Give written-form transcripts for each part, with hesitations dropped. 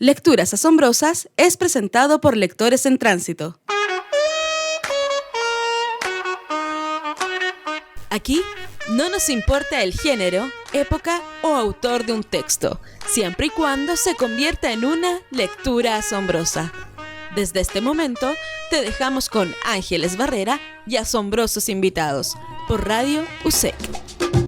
Lecturas Asombrosas es presentado por Lectores en Tránsito. Aquí no nos importa el género, época o autor de un texto, siempre y cuando se convierta en una lectura asombrosa. Desde este momento, te dejamos con Ángeles Barrera y asombrosos invitados por Radio USEC.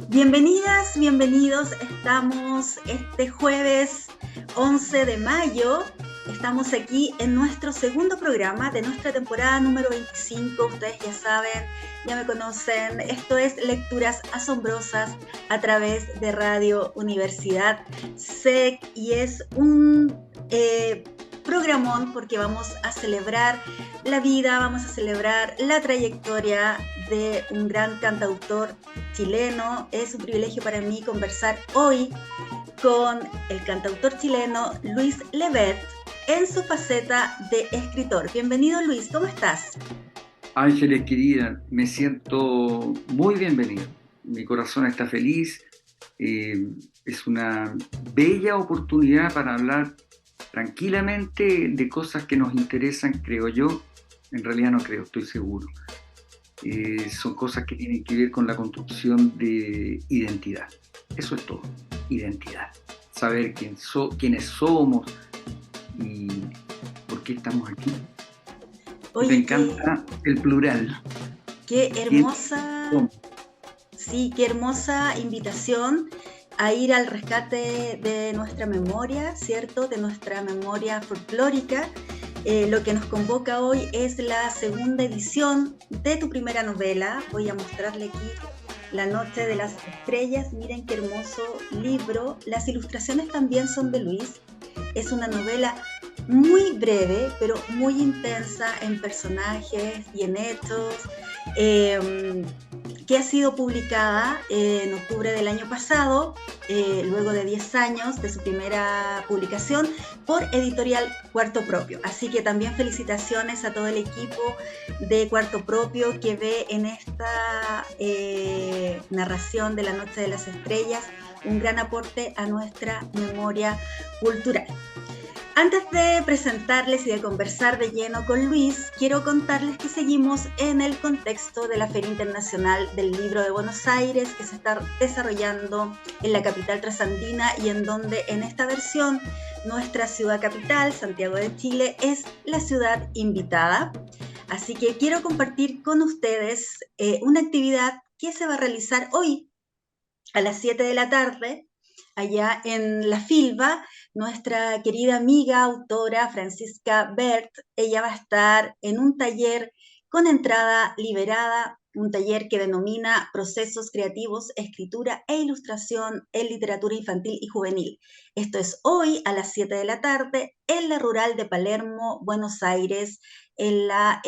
Bienvenidas, bienvenidos. Estamos este jueves 11 de mayo. Estamos aquí en nuestro segundo programa de nuestra temporada número 25. Ustedes ya saben, ya me conocen. Esto es Lecturas Asombrosas a través de Radio Universidad SEC y es un programón porque vamos a celebrar la vida, vamos a celebrar la trayectoria de un gran cantautor chileno. Es un privilegio para mí conversar hoy con el cantautor chileno Luis Levert en su faceta de escritor. Bienvenido, Luis, ¿cómo estás? Ángeles, querida, me siento muy bienvenido. Mi corazón está feliz. Es una bella oportunidad para hablar tranquilamente de cosas que nos interesan, creo yo. En realidad no creo, estoy seguro. Son cosas que tienen que ver con la construcción de identidad. Eso es todo, identidad. Saber quiénes somos y por qué estamos aquí. Oye, me encanta el plural. Qué hermosa, sí, qué hermosa invitación a ir al rescate de nuestra memoria, ¿cierto? De nuestra memoria folclórica. Lo que nos convoca hoy es la segunda edición de tu primera novela. Voy a mostrarle aquí La Noche de las Estrellas. Miren qué hermoso libro. Las ilustraciones también son de Luis. Es una novela muy breve, pero muy intensa en personajes y en hechos, que ha sido publicada en octubre del año pasado, luego de 10 años de su primera publicación, por Editorial Cuarto Propio. Así que también felicitaciones a todo el equipo de Cuarto Propio que ve en esta narración de La Noche de las Estrellas un gran aporte a nuestra memoria cultural. Antes de presentarles y de conversar de lleno con Luis, quiero contarles que seguimos en el contexto de la Feria Internacional del Libro de Buenos Aires, que se está desarrollando en la capital trasandina y en donde en esta versión nuestra ciudad capital, Santiago de Chile, es la ciudad invitada. Así que quiero compartir con ustedes una actividad que se va a realizar hoy a las 7 de la tarde, allá en La Filba. Nuestra querida amiga, autora Francisca Bert, ella va a estar en un taller con entrada liberada, un taller que denomina Procesos Creativos, Escritura e Ilustración en Literatura Infantil y Juvenil. Esto es hoy a las 7 de la tarde en la Rural de Palermo, Buenos Aires, en la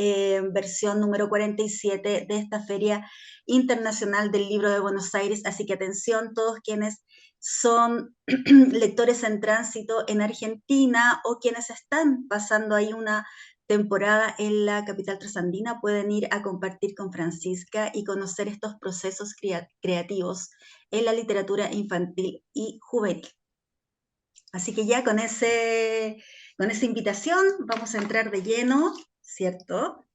versión número 47 de esta Feria Internacional del Libro de Buenos Aires. Así que atención, todos quienes son lectores en tránsito en Argentina o quienes están pasando ahí una temporada en la capital trasandina pueden ir a compartir con Francisca y conocer estos procesos creativos en la literatura infantil y juvenil. Así que ya con esa invitación vamos a entrar de lleno, ¿cierto?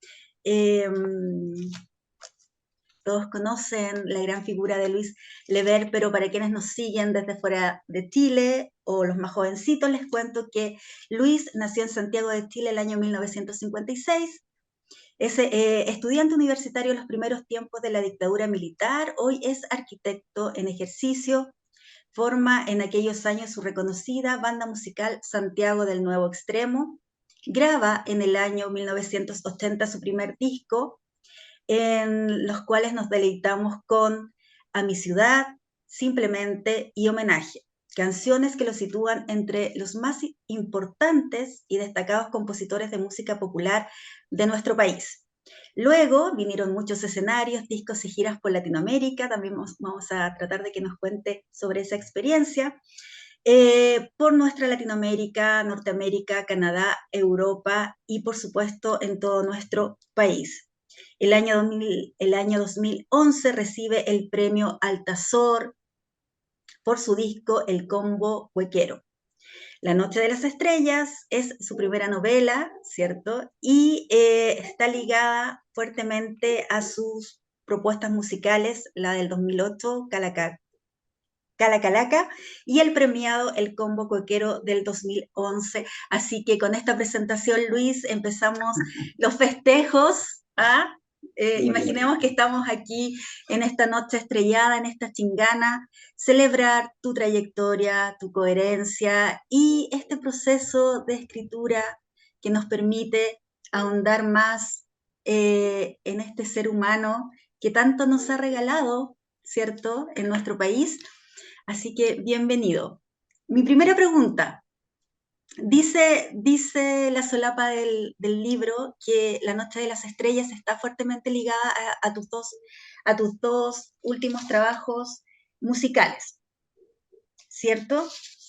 Todos conocen la gran figura de Luis Levert, pero para quienes nos siguen desde fuera de Chile o los más jovencitos, les cuento que Luis nació en Santiago de Chile el año 1956. Es estudiante universitario en los primeros tiempos de la dictadura militar. Hoy es arquitecto en ejercicio. Forma en aquellos años su reconocida banda musical Santiago del Nuevo Extremo. Graba en el año 1980 su primer disco, en los cuales nos deleitamos con A mi ciudad, Simplemente y Homenaje, canciones que lo sitúan entre los más importantes y destacados compositores de música popular de nuestro país. Luego vinieron muchos escenarios, discos y giras por Latinoamérica. También vamos a tratar de que nos cuente sobre esa experiencia. Por nuestra Latinoamérica, Norteamérica, Canadá, Europa y por supuesto en todo nuestro país. El año 2011 recibe el premio Altazor por su disco El Combo Huequero. La Noche de las Estrellas es su primera novela, ¿cierto? Y está ligada fuertemente a sus propuestas musicales, la del 2008, Calacalaca, y el premiado El Combo Coquero del 2011. Así que con esta presentación, Luis, empezamos los festejos. ¿Ah? Bueno, Imaginemos que estamos aquí en esta noche estrellada, en esta chingana, celebrar tu trayectoria, tu coherencia y este proceso de escritura que nos permite ahondar más en este ser humano que tanto nos ha regalado, ¿cierto?, en nuestro país. Así que bienvenido. Mi primera pregunta. Dice la solapa del libro que La Noche de las Estrellas está fuertemente ligada a tus dos últimos trabajos musicales, ¿cierto?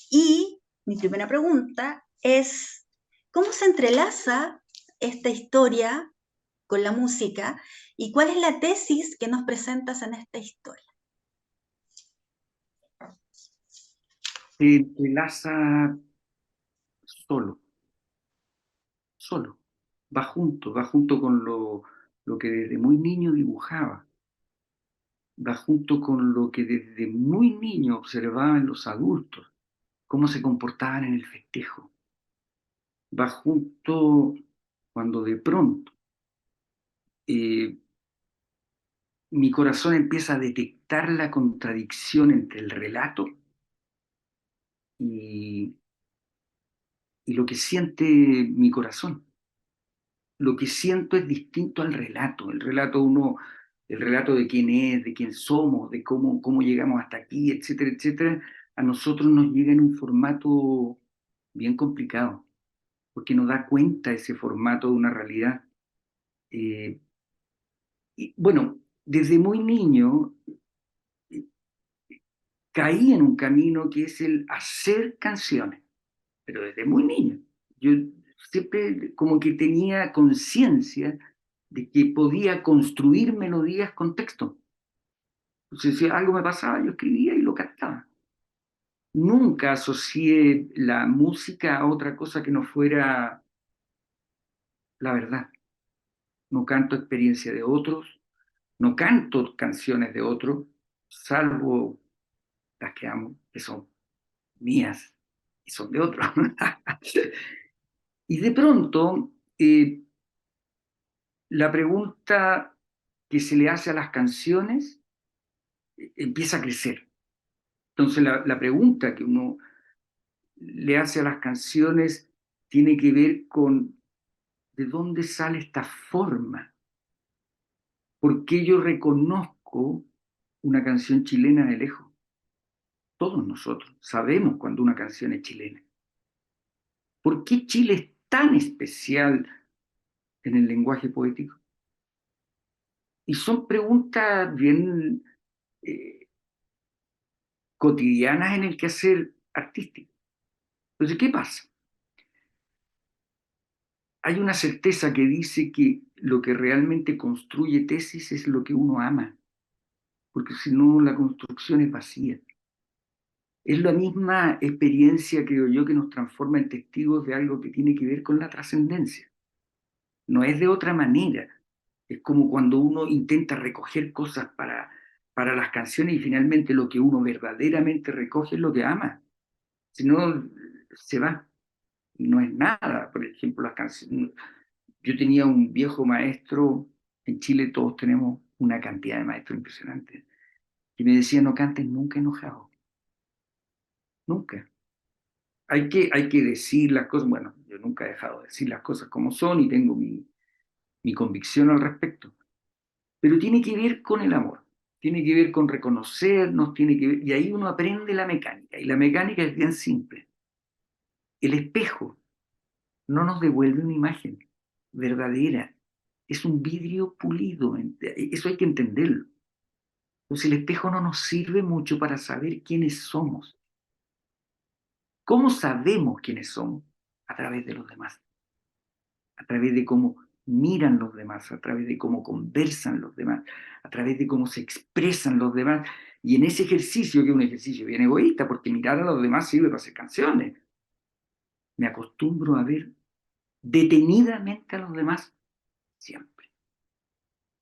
Y mi primera pregunta es, ¿cómo se entrelaza esta historia con la música y cuál es la tesis que nos presentas en esta historia? se entrelaza solo, solo. Va junto con lo que desde muy niño dibujaba, va junto con lo que desde muy niño observaba en los adultos, cómo se comportaban en el festejo. Va junto cuando de pronto eh, mi corazón empieza a detectar la contradicción entre el relato y, y lo que siente mi corazón. Lo que siento es distinto al relato. El relato de quién es, de quién somos, de cómo llegamos hasta aquí, etcétera, etcétera, a nosotros nos llega en un formato bien complicado, porque nos da cuenta ese formato de una realidad. Eh, y bueno, desde muy niño eh, caí en un camino que es el hacer canciones, pero desde muy niño. Yo siempre como que tenía conciencia de que podía construir melodías con texto. Entonces, si algo me pasaba, yo escribía y lo cantaba. Nunca asocié la música a otra cosa que no fuera la verdad. No canto experiencia de otros, no canto canciones de otros, salvo las que amo, que son mías y son de otros. Y de pronto, la pregunta que se le hace a las canciones empieza a crecer. Entonces, la pregunta que uno le hace a las canciones tiene que ver con de dónde sale esta forma, por qué yo reconozco una canción chilena de lejos. Todos nosotros sabemos cuando una canción es chilena. ¿Por qué Chile es tan especial en el lenguaje poético? Y son preguntas bien eh, cotidianas en el quehacer artístico. Entonces, ¿qué pasa? Hay una certeza que dice que lo que realmente construye tesis es lo que uno ama, porque si no, la construcción es vacía. Es la misma experiencia, creo yo, que nos transforma en testigos de algo que tiene que ver con la trascendencia. No es de otra manera. Es como cuando uno intenta recoger cosas para las canciones y finalmente lo que uno verdaderamente recoge es lo que ama. Si no, se va. Y no es nada. Por ejemplo, las canciones. Yo tenía un viejo maestro, en Chile todos tenemos una cantidad de maestros impresionantes, que me decía, no cantes nunca enojado. Nunca. Hay que decir las cosas. Bueno, yo nunca he dejado de decir las cosas como son y tengo mi convicción al respecto. Pero tiene que ver con el amor, tiene que ver con reconocernos, tiene que ver, y ahí uno aprende la mecánica. Y la mecánica es bien simple. El espejo no nos devuelve una imagen verdadera. Es un vidrio pulido. Eso hay que entenderlo. Entonces el espejo no nos sirve mucho para saber quiénes somos. ¿Cómo sabemos quiénes somos? A través de los demás, a través de cómo miran los demás, a través de cómo conversan los demás, a través de cómo se expresan los demás. Y en ese ejercicio, que es un ejercicio bien egoísta, porque mirar a los demás sirve para hacer canciones, me acostumbro a ver detenidamente a los demás siempre.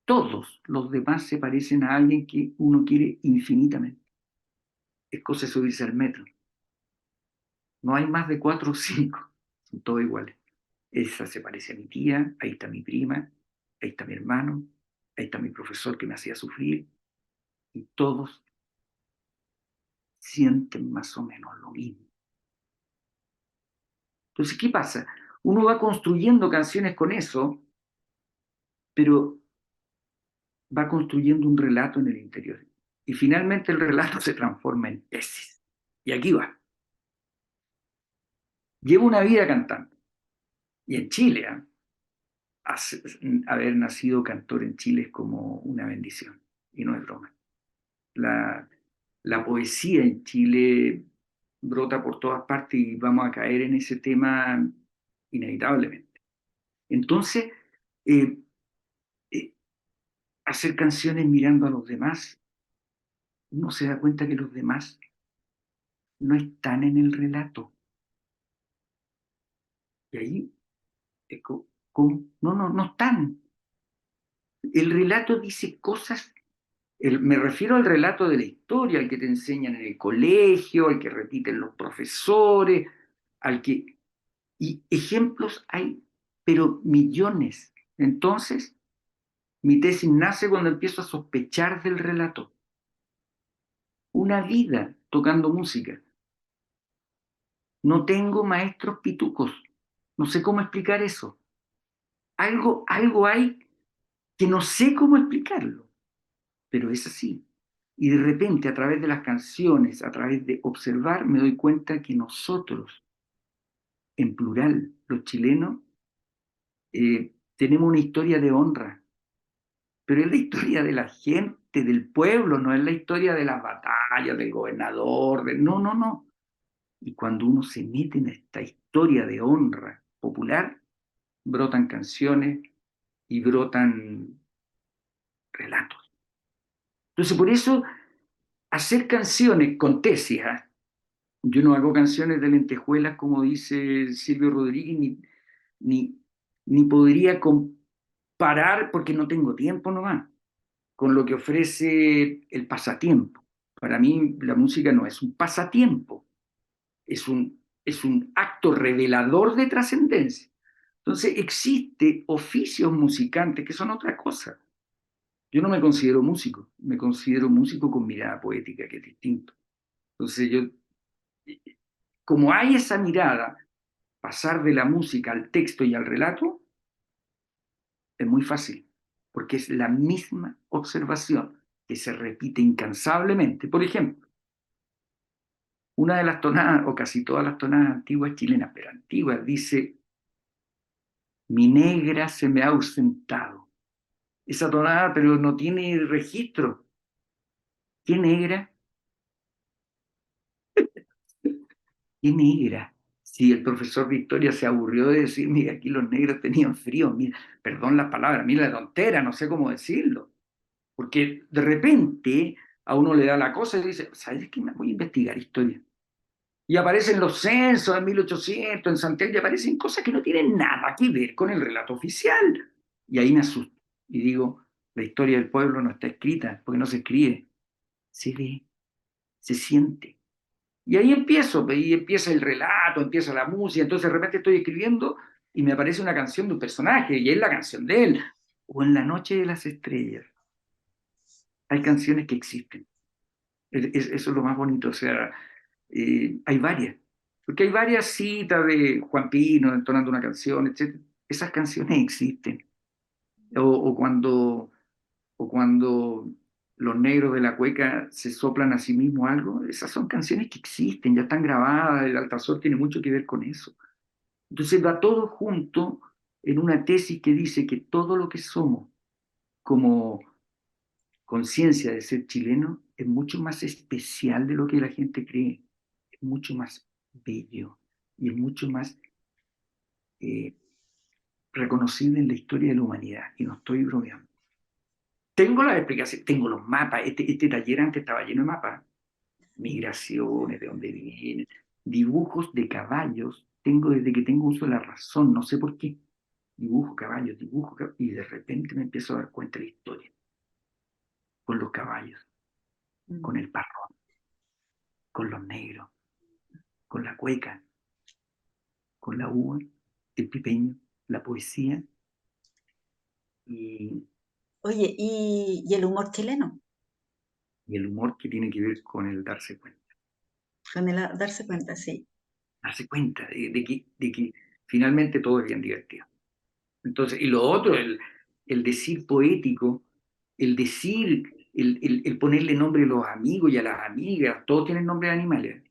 Todos los demás se parecen a alguien que uno quiere infinitamente. Es cosa de subirse al metro. No hay más de 4 o 5. Son todos iguales. Esa se parece a mi tía, ahí está mi prima, ahí está mi hermano, ahí está mi profesor que me hacía sufrir. Y todos sienten más o menos lo mismo. Entonces, ¿qué pasa? Uno va construyendo canciones con eso, pero va construyendo un relato en el interior. Y finalmente el relato se transforma en tesis. Y aquí va. Llevo una vida cantando. Y en Chile, haber nacido cantor en Chile es como una bendición. Y no es broma. La, la poesía en Chile brota por todas partes y vamos a caer en ese tema inevitablemente. Entonces, eh, eh, hacer canciones mirando a los demás, uno se da cuenta que los demás no están en el relato. Y ahí, ¿cómo? No están. El relato dice cosas, me refiero al relato de la historia, al que te enseñan en el colegio, al que repiten los profesores, al que... Y ejemplos hay, pero millones. Entonces, mi tesis nace cuando empiezo a sospechar del relato. Una vida tocando música. No tengo maestros pitucos. No sé cómo explicar eso. Algo hay que no sé cómo explicarlo, pero es así. Y de repente, a través de las canciones, a través de observar, me doy cuenta que nosotros, en plural, los chilenos, tenemos una historia de honra, pero es la historia de la gente, del pueblo, no es la historia de las batallas, del gobernador, no. Y cuando uno se mete en esta historia de honra popular, brotan canciones y brotan relatos. Entonces, por eso, hacer canciones con tesis, ¿eh? Yo no hago canciones de lentejuelas, como dice Silvio Rodríguez, ni, ni podría comparar, porque no tengo tiempo nomás, con lo que ofrece el pasatiempo. Para mí, la música no es un pasatiempo, es un acto revelador de trascendencia. Entonces, existe oficios musicantes que son otra cosa. Yo no me considero músico, me considero músico con mirada poética, que es distinto. Entonces, como hay esa mirada, pasar de la música al texto y al relato es muy fácil, porque es la misma observación que se repite incansablemente. Por ejemplo, una de las tonadas, o casi todas las tonadas antiguas chilenas, pero antiguas, dice: mi negra se me ha ausentado. Esa tonada, pero no tiene registro. ¿Qué negra? ¿Qué negra? Si el profesor Victoria se aburrió de decir, mira, aquí los negros tenían frío, mira, perdón la palabra, mira la tontera, no sé cómo decirlo. Porque de repente a uno le da la cosa y dice, ¿sabes qué? Me voy a investigar historia. Y aparecen los censos de 1800 en Santiago y aparecen cosas que no tienen nada que ver con el relato oficial. Y ahí me asusto. Y digo, la historia del pueblo no está escrita, porque no se escribe, se ve, se siente. Y ahí empiezo, y empieza el relato, empieza la música, entonces de repente estoy escribiendo y me aparece una canción de un personaje, y es la canción de él. O en La Noche de las Estrellas. Hay canciones que existen. Eso es lo más bonito, o sea, hay varias. Porque hay varias citas de Juan Pino entonando una canción, etc. Esas canciones existen. O cuando los negros de la cueca se soplan a sí mismos algo, esas son canciones que existen, ya están grabadas, el Altazor tiene mucho que ver con eso. Entonces va todo junto en una tesis que dice que todo lo que somos como conciencia de ser chileno es mucho más especial de lo que la gente cree, es mucho más bello y es mucho más eh, reconocible en la historia de la humanidad, y no estoy bromeando. Tengo las explicaciones, tengo los mapas, este taller antes estaba lleno de mapas, migraciones, de dónde vienen, dibujos de caballos tengo desde que tengo uso de la razón, no sé por qué. Dibujo caballos, y de repente me empiezo a dar cuenta de la historia, con los caballos, con el parrón, con los negros, con la cueca, con la uva, el pipeño, la poesía y, Oye, y el humor chileno, y el humor que tiene que ver con el darse cuenta. con el darse cuenta, sí. Darse cuenta de que finalmente todo es bien divertido. Entonces, y lo otro, el decir poético, el decir, el ponerle nombre a los amigos y a las amigas, todos tienen nombre de animales,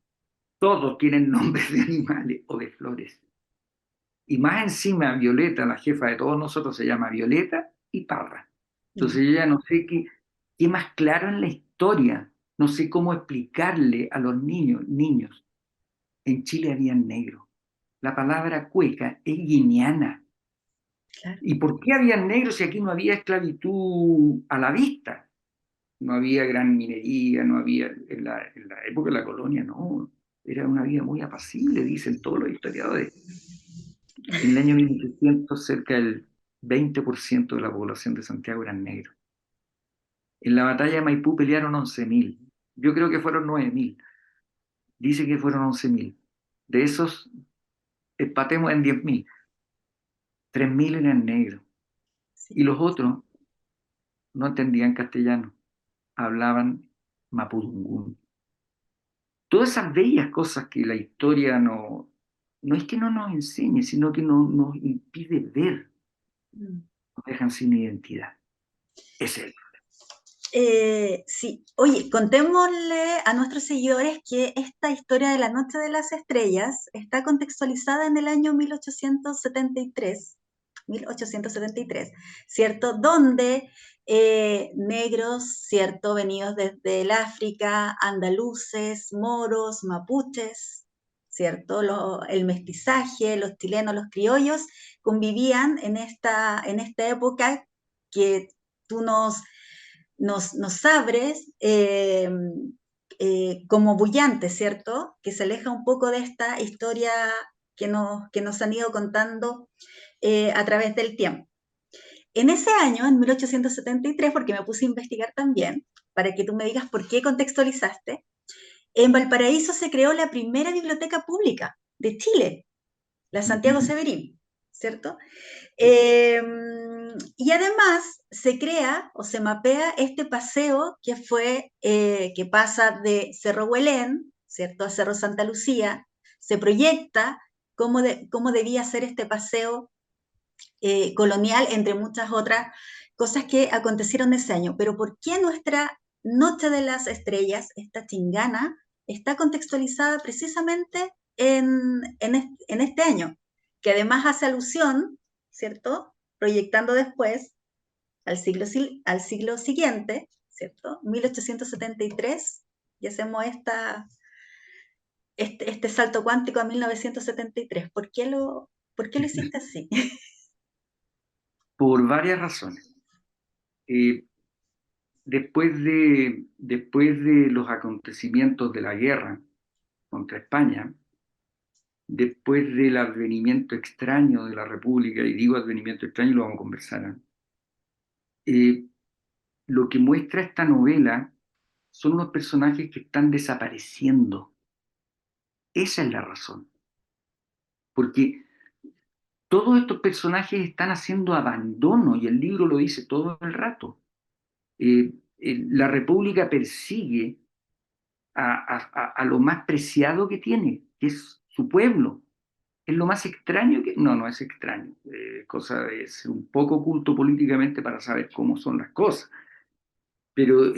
todos tienen nombres de animales o de flores. Y más encima, Violeta, la jefa de todos nosotros, se llama Violeta y Parra. Entonces yo ya no sé qué más claro en la historia, no sé cómo explicarle a los niños. En Chile había negros. La palabra cueca es guineana. Claro. ¿Y por qué había negros si aquí no había esclavitud a la vista? No había gran minería, no había, en la época de la colonia, no. Era una vida muy apacible, dicen todos los historiadores. En el año 1800, cerca del 20% de la población de Santiago eran negros. En la batalla de Maipú pelearon 11.000. Yo creo que fueron 9.000. Dice que fueron 11.000. De esos, empatemos en 10.000. 3.000 eran negros. Y Sí. los otros no entendían castellano. Hablaban mapudungún. Todas esas bellas cosas que la historia no es que no nos enseñe, sino que nos impide ver, Mm. nos dejan sin identidad. Ese es el Sí, oye, contémosle a nuestros seguidores que esta historia de la Noche de las Estrellas está contextualizada en el año 1873, ¿cierto? Donde negros, ¿cierto? Venidos desde el África, andaluces, moros, mapuches, ¿cierto? El mestizaje, los chilenos, los criollos, convivían en esta época que tú nos abres como bullante, ¿cierto? Que se aleja un poco de esta historia que nos han ido contando a través del tiempo. En ese año, en 1873, porque me puse a investigar también, para que tú me digas por qué contextualizaste, en Valparaíso se creó la primera biblioteca pública de Chile, la Santiago Severín, ¿cierto? Y además se crea o se mapea este paseo que fue, que pasa de Cerro Huelén, ¿cierto?, a Cerro Santa Lucía, se proyecta cómo debía ser este paseo colonial, entre muchas otras cosas que acontecieron ese año. Pero ¿por qué nuestra Noche de las Estrellas, esta chingana, está contextualizada precisamente en este año? Que además hace alusión, ¿cierto? Proyectando después al siglo siguiente, ¿cierto? 1873, y hacemos este salto cuántico a 1973. ¿Por qué lo hiciste así? Por varias razones. Eh, después de los acontecimientos de la guerra contra España, después del advenimiento extraño de la República, y digo advenimiento extraño y lo vamos a conversar, eh, lo que muestra esta novela son unos personajes que están desapareciendo. Esa es la razón. Porque todos estos personajes están haciendo abandono, y el libro lo dice todo el rato. La República persigue a lo más preciado que tiene, que es su pueblo. Es lo más extraño que... No, no es extraño. Cosa de ser un poco oculto políticamente para saber cómo son las cosas. Pero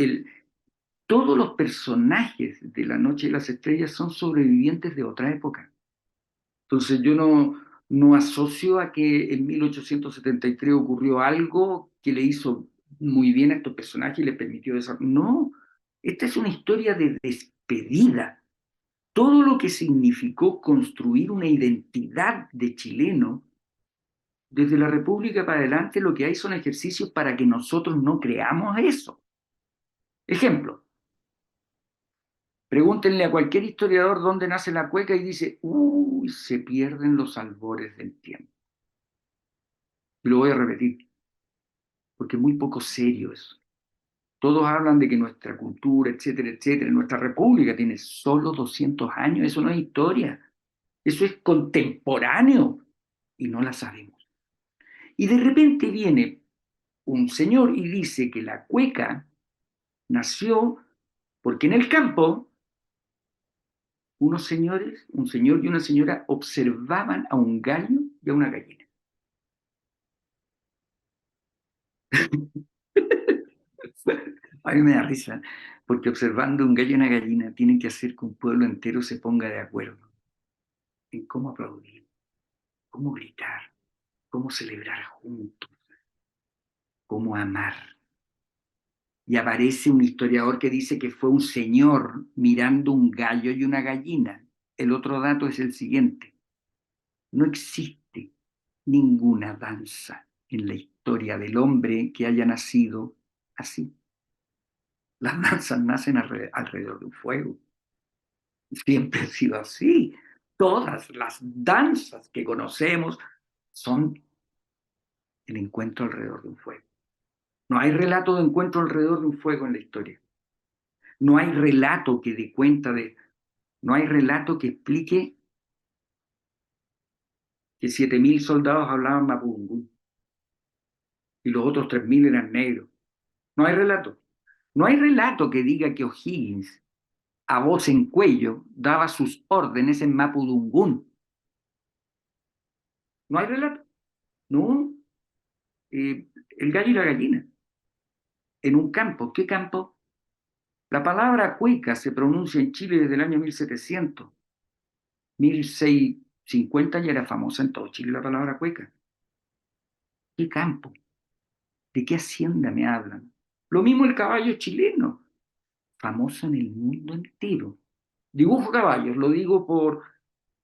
todos los personajes de La Noche de las Estrellas son sobrevivientes de otra época. Entonces yo no asocio a que en 1873 ocurrió algo que le hizo muy bien a estos personajes y les permitió desarrollar. No, esta es una historia de despedida. Todo lo que significó construir una identidad de chileno, desde la República para adelante lo que hay son ejercicios para que nosotros no creamos eso. Ejemplo, Pregúntenle a cualquier historiador dónde nace la cueca y dice, uy, se pierden los albores del tiempo. Y lo voy a repetir, porque es muy poco serio eso. Todos hablan de que nuestra cultura, etcétera, etcétera, nuestra república tiene solo 200 años, eso no es historia, eso es contemporáneo y no la sabemos. Y de repente viene un señor y dice que la cueca nació porque en el campo unos señores, un señor y una señora observaban a un gallo y a una gallina. A mí me da risa, porque observando un gallo y una gallina tienen que hacer que un pueblo entero se ponga de acuerdo en cómo aplaudir, cómo gritar, cómo celebrar juntos, cómo amar. Y aparece un historiador que dice que fue un señor mirando un gallo y una gallina. El otro dato es el siguiente: no existe ninguna danza en la historia del hombre que haya nacido así. Las danzas nacen alrededor de un fuego. Siempre ha sido así. Todas las danzas que conocemos son el encuentro alrededor de un fuego. No hay relato de encuentro alrededor de un fuego en la historia. No hay relato que dé cuenta de, no hay relato que explique que 7.000 soldados hablaban mapudungún y los otros 3.000 eran negros. No hay relato. No hay relato que diga que O'Higgins, a voz en cuello, daba sus órdenes en mapudungún. No hay relato. No. El gallo y la gallina. En un campo. ¿Qué campo? La palabra cueca se pronuncia en Chile desde el año 1700. 1650 ya era famosa en todo Chile la palabra cueca. ¿Qué campo? ¿De qué hacienda me hablan? Lo mismo el caballo chileno, famoso en el mundo entero. Dibujo caballos, lo digo por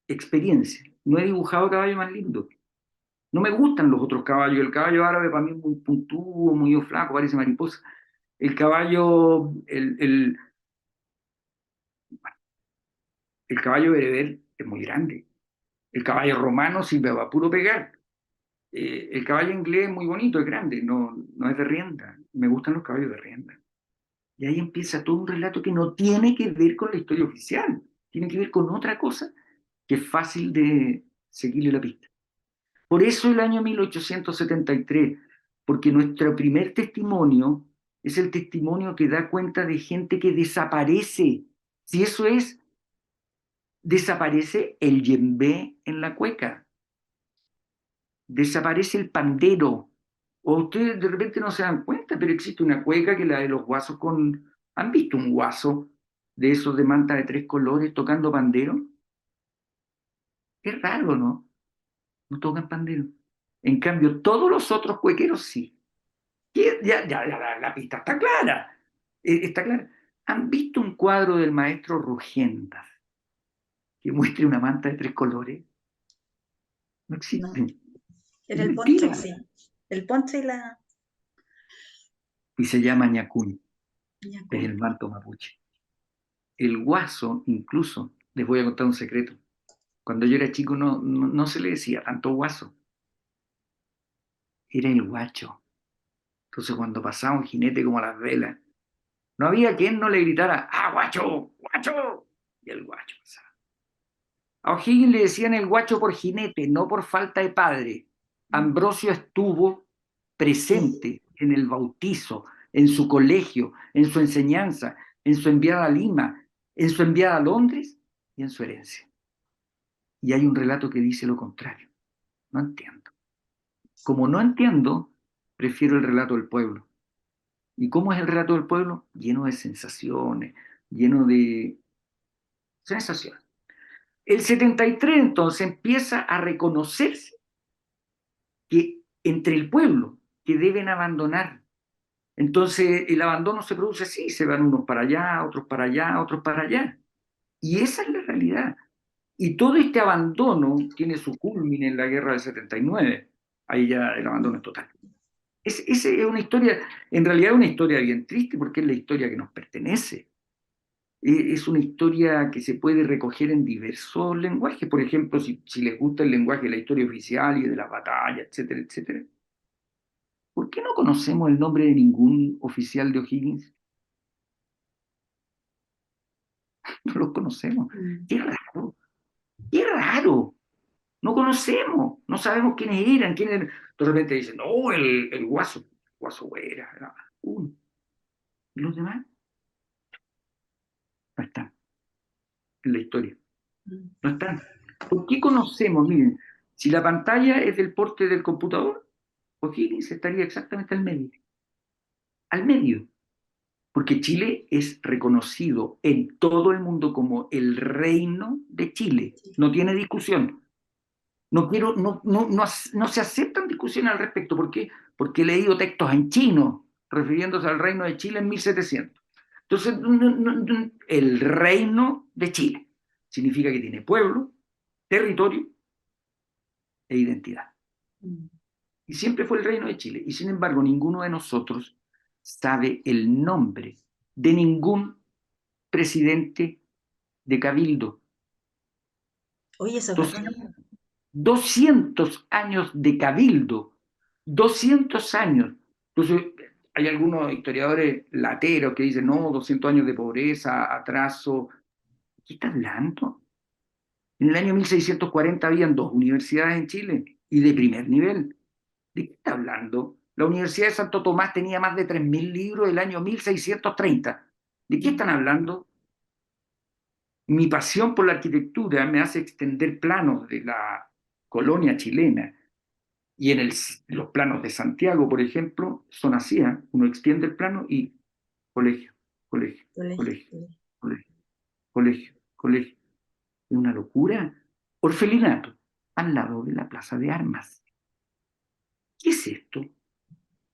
experiencia. No he dibujado caballo más lindo. No me gustan los otros caballos. El caballo árabe para mí es muy puntudo, muy flaco, parece mariposa. El caballo, el caballo bereber es muy grande. El caballo romano sirve para puro pegar. El caballo inglés es muy bonito, es grande, no es de rienda. Me gustan los caballos de rienda. Y ahí empieza todo un relato que no tiene que ver con la historia oficial, tiene que ver con otra cosa que es fácil de seguirle la pista. Por eso el año 1873, porque nuestro primer testimonio es el testimonio que da cuenta de gente que desaparece. Si eso es, desaparece el yembé en la cueca, desaparece el pandero. O ustedes de repente no se dan cuenta, pero existe una cueca que es la de los guasos con... ¿Han visto un guaso de esos de manta de 3 colores tocando pandero? Es raro, ¿no? No tocan pandero. En cambio, todos los otros cuequeros sí. Ya, la pista está clara. Está clara. ¿Han visto un cuadro del maestro Rugendas que muestre una manta de 3 colores? No existe. No. Era el Mentira. ponche, sí. El ponche y la... Y se llama ñacuñ, ñacuñ. es el manto mapuche. El guaso, incluso, les voy a contar un secreto. Cuando yo era chico no se le decía tanto guaso. Era el guacho. Entonces cuando pasaba un jinete como las velas, no había quien no le gritara, ¡ah, guacho! ¡Guacho! Y el guacho pasaba. A O'Higgins le decían el guacho por jinete, no por falta de padre. Ambrosio estuvo presente en el bautizo, en su colegio, en su enseñanza, en su enviada a Lima, en su enviada a Londres y en su herencia. Y hay un relato que dice lo contrario. No entiendo. Como no entiendo, prefiero el relato del pueblo. ¿Y cómo es el relato del pueblo? Lleno de sensaciones, lleno de sensaciones. El 73 entonces empieza a reconocerse que entre el pueblo que deben abandonar. Entonces el abandono se produce así, se van unos para allá, otros para allá, otros para allá. Y esa es la realidad. Y todo este abandono tiene su culmine en la guerra del 79. Ahí ya el abandono es total. Esa es una historia, en realidad es una historia bien triste porque es la historia que nos pertenece. Es una historia que se puede recoger en diversos lenguajes. Por ejemplo, si les gusta el lenguaje de la historia oficial y de las batallas, etcétera, etcétera. ¿Por qué no conocemos el nombre de ningún oficial de O'Higgins? No lo conocemos. Mm. Qué raro, qué raro. No conocemos, no sabemos quiénes eran, quiénes eran. De repente dicen, no, el Guaso, Guaso era uno. ¿Y los demás? No están en la historia. Mm. No están. ¿Por qué conocemos? Miren, si la pantalla es del porte del computador, O'Higgins estaría exactamente al medio. Al medio. Porque Chile es reconocido en todo el mundo como el reino de Chile. No tiene discusión. No se aceptan discusiones al respecto. ¿Por qué? Porque he leído textos en chino refiriéndose al reino de Chile en 1700. Entonces, el reino de Chile significa que tiene pueblo, territorio e identidad. Mm. Y siempre fue el reino de Chile. Y sin embargo, ninguno de nosotros sabe el nombre de ningún presidente de Cabildo. Oye, eso es verdad. 200 años de Cabildo, 200 años. Entonces, hay algunos historiadores lateros que dicen, no, 200 años de pobreza, atraso. ¿Qué está hablando? En el año 1640 habían 2 universidades en Chile y de primer nivel. ¿De qué está hablando? La Universidad de Santo Tomás tenía más de 3.000 libros el año 1630. ¿De qué están hablando? Mi pasión por la arquitectura me hace extender planos de la colonia chilena. Y los planos de Santiago, por ejemplo, son así, ¿eh? Uno extiende el plano y colegio, colegio, Colegio, colegio, colegio. colegio, colegio, colegio. Es una locura. Orfelinato, al lado de la Plaza de Armas. ¿Qué es esto?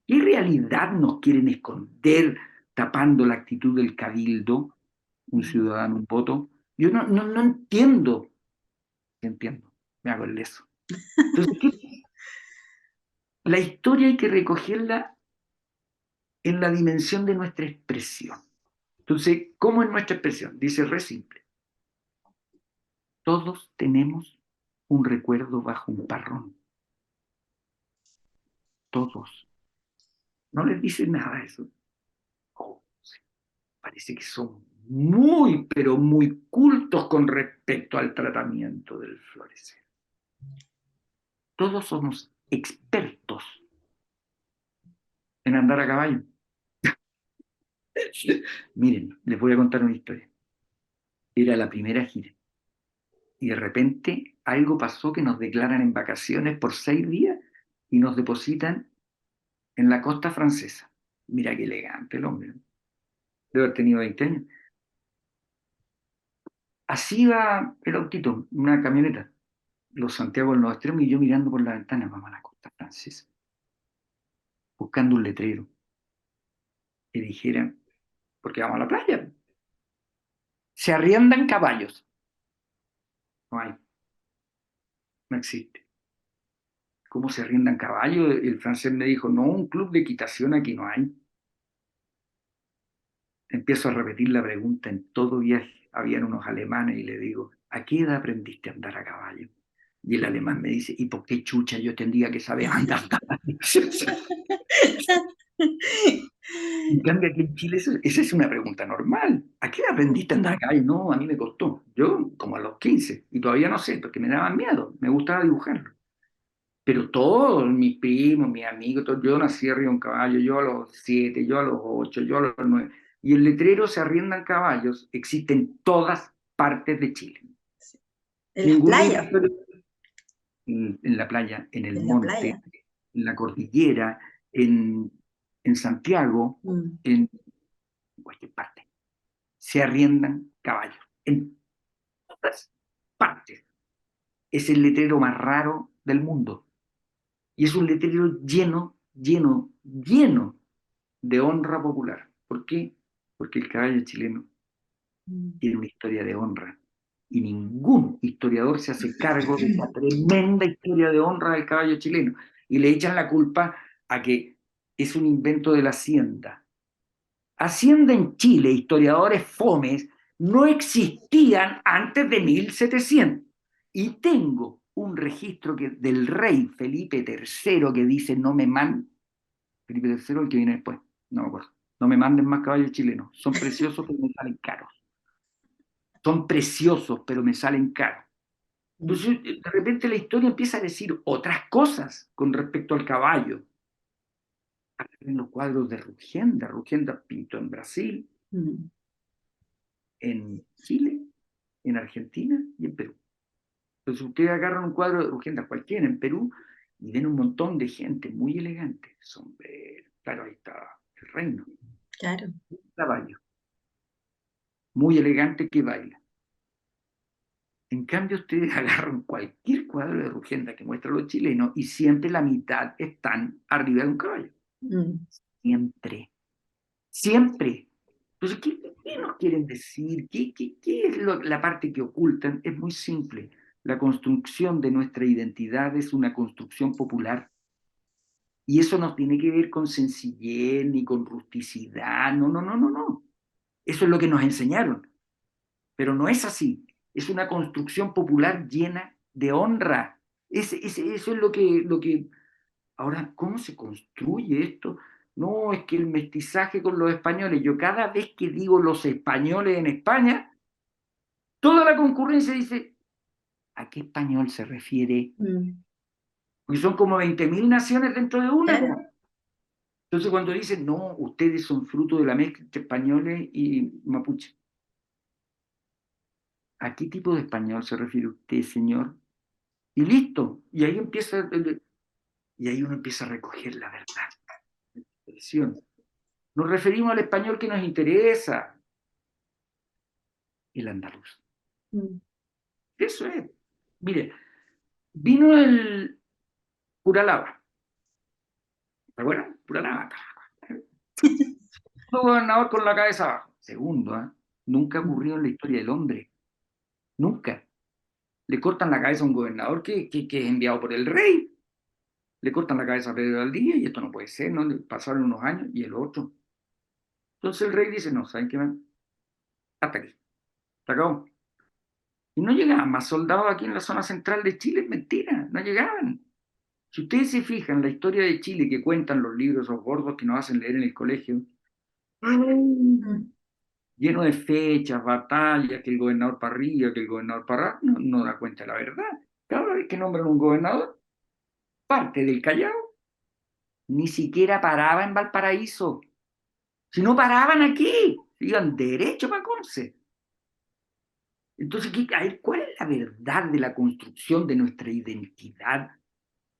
¿Qué realidad nos quieren esconder tapando la actitud del cabildo, un Mm. ciudadano, un voto? Yo no entiendo. Entiendo, me hago el leso. Entonces, la historia hay que recogerla en la dimensión de nuestra expresión. Entonces, ¿cómo es nuestra expresión? Dice re simple. Todos tenemos un recuerdo bajo un parrón. Todos. No les dice nada eso. Oh, sí. Parece que son muy, pero muy cultos con respecto al tratamiento del florecer. Todos somos expertos en andar a caballo. Miren, les voy a contar una historia. Era la primera gira. Y de repente algo pasó que nos declaran en vacaciones por 6 días y nos depositan en la costa francesa. Mira qué elegante el hombre, ¿no? Debe haber tenido 20 años. Así va el autito, una camioneta, los Santiago del Nuevo Extremo, y yo mirando por la ventana, vamos a la costa francesa, buscando un letrero que dijera, porque vamos a la playa, se arriendan caballos. No hay, no existe. ¿Cómo se arriendan caballos? El francés me dijo, no, un club de equitación aquí no hay. Empiezo a repetir la pregunta en todo viaje. Habían unos alemanes y le digo, ¿a qué edad aprendiste a andar a caballo? Y el alemán me dice, ¿y por qué chucha yo tendría que saber andar a caballo? En cambio, aquí en Chile esa es una pregunta normal. ¿A qué edad aprendiste a andar a caballo? No, a mí me costó. Yo como a los 15 y todavía no sé, porque me daban miedo, me gustaba dibujarlo. Pero todos, mis primos, mis amigos, todos, yo nací arriba de un caballo, yo a los 7, yo a los 8, yo a los 9. Y el letrero se arriendan caballos, existe en todas partes de Chile. Sí. En las Ningún libro playas, histórico en la playa, en el en la monte, playa. en la cordillera, en Santiago, Mm. en cualquier parte. Se arriendan caballos. En todas partes. Es el letrero más raro del mundo. Y es un letrero lleno, lleno, lleno de honra popular. ¿Por qué? Porque el caballo chileno Mm. tiene una historia de honra. Y ningún historiador se hace cargo de esa tremenda historia de honra del caballo chileno. Y le echan la culpa a que es un invento de la Hacienda. Hacienda en Chile, historiadores fomes, no existían antes de 1700. Y tengo un registro del rey Felipe III que dice, no me manden, Felipe III, el que viene después, no me acuerdo, no me manden más caballos chilenos, son preciosos pero me salen caros. Son preciosos pero me salen caros. Entonces, de repente la historia empieza a decir otras cosas con respecto al caballo. En los cuadros de Rugenda, Rugenda pintó en Brasil, en Chile, en Argentina y en Perú. Entonces ustedes agarran un cuadro de Rugenda cualquiera en Perú y ven un montón de gente muy elegante, sombrero, claro, ahí está el reino. Claro. Un caballo, muy elegante que baila. En cambio, ustedes agarran cualquier cuadro de Rugenda que muestra a los chilenos y siempre la mitad están arriba de un caballo. Siempre. Siempre. Entonces, ¿qué nos quieren decir? ¿Qué es la parte que ocultan? Es muy simple. La construcción de nuestra identidad es una construcción popular. Y eso no tiene que ver con sencillez ni con rusticidad. No, no, no, no, no. Eso es lo que nos enseñaron. Pero no es así. Es una construcción popular llena de honra. Eso es lo que... Ahora, ¿cómo se construye esto? No, es que el mestizaje con los españoles. Yo cada vez que digo los españoles en España, toda la concurrencia dice, ¿a qué español se refiere? Porque son como 20.000 naciones dentro de una. Claro. Entonces cuando dicen, no, ustedes son fruto de la mezcla entre españoles y mapuche. ¿A qué tipo de español se refiere usted, señor? Y listo. Y ahí uno empieza a recoger la verdad. Nos referimos al español que nos interesa, el andaluz. Eso es. Mire, vino el Puralaba. ¿Se acuerdan? Puralaba. Gobernador con la cabeza abajo. Segundo, nunca ocurrió en la historia del hombre. Nunca. Le cortan la cabeza a un gobernador que es enviado por el rey. Le cortan la cabeza a Pedro Valdivia y esto no puede ser, ¿no? Pasaron unos años y el otro. Entonces el rey dice, no, ¿saben qué más? Hasta aquí. Se acabó. Y no llegaban más soldados aquí en la zona central de Chile, es mentira, no llegaban. Si ustedes se fijan, la historia de Chile que cuentan los libros, esos gordos que nos hacen leer en el colegio, lleno de fechas, batallas, que el gobernador para arriba, que el gobernador para abajo, no da cuenta de la verdad. Cada vez que nombran un gobernador, parte del Callao, ni siquiera paraba en Valparaíso. Si no paraban aquí, iban derecho para Conce. Entonces, a ver, ¿cuál es la verdad de la construcción de nuestra identidad?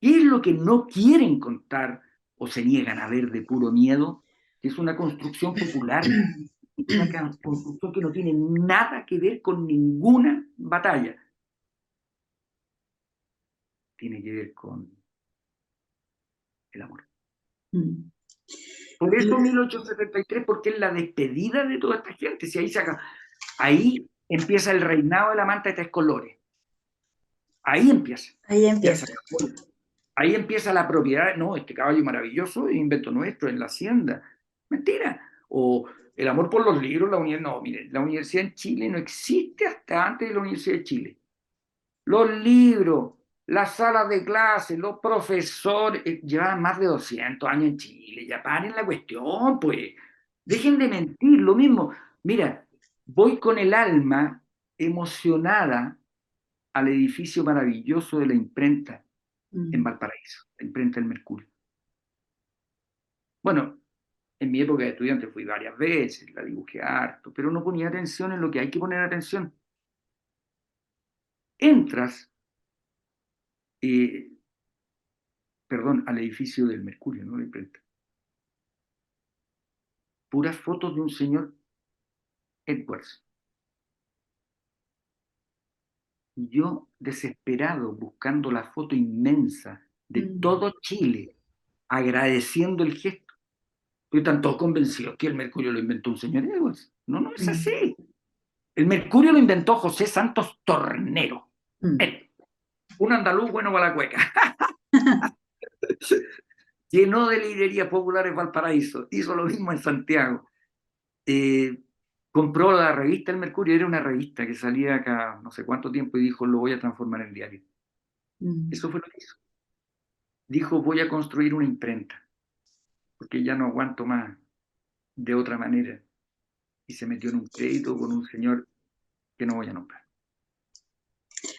¿Qué es lo que no quieren contar o se niegan a ver de puro miedo? Que es una construcción popular, una construcción que no tiene nada que ver con ninguna batalla. Tiene que ver con el amor. Por eso 1873, porque es la despedida de toda esta gente. Si ahí empieza el reinado de la manta de tres colores. Ahí empieza. Ahí empieza la propiedad. No, este caballo maravilloso es invento nuestro en la hacienda. Mentira. O el amor por los libros, no, mire, la universidad en Chile no existe hasta antes de la Universidad de Chile. Los libros, las salas de clase, los profesores, llevan más de 200 años en Chile, ya paren la cuestión, pues. Dejen de mentir, lo mismo. Mira, voy con el alma emocionada al edificio maravilloso de la imprenta en Valparaíso, la imprenta del Mercurio. Bueno, en mi época de estudiante fui varias veces, la dibujé harto, pero no ponía atención en lo que hay que poner atención. Entras, al edificio del Mercurio, no la imprenta. Puras fotos de un señor Edwards. Y yo, desesperado, buscando la foto inmensa de todo Chile, agradeciendo el gesto. Porque están todos convencidos que el Mercurio lo inventó un señor Edwards. No, no es así. El Mercurio lo inventó José Santos Tornero. Un andaluz bueno para la cueca. Llenó de librerías populares Valparaíso. Hizo lo mismo en Santiago. compró la revista El Mercurio, era una revista que salía cada no sé cuánto tiempo y dijo, lo voy a transformar en diario. Eso fue lo que hizo. Dijo, voy a construir una imprenta, porque ya no aguanto más de otra manera. Y se metió en un crédito con un señor que no voy a nombrar.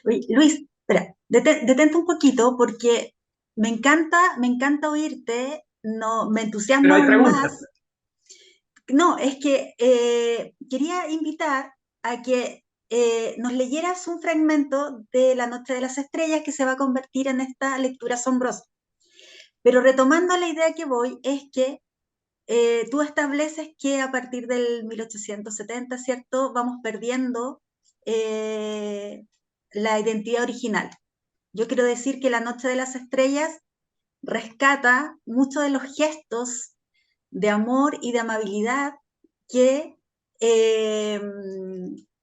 Oye, Luis, espera, detente un poquito porque me encanta oírte, no, me Pero entusiasma hay aún preguntas. más. No, es que quería invitar a que nos leyeras un fragmento de La Noche de las Estrellas que se va a convertir en esta lectura asombrosa. Pero retomando la idea que voy, es que tú estableces que a partir del 1870, ¿cierto? Vamos perdiendo la identidad original. Yo quiero decir que La Noche de las Estrellas rescata muchos de los gestos de amor y de amabilidad que eh,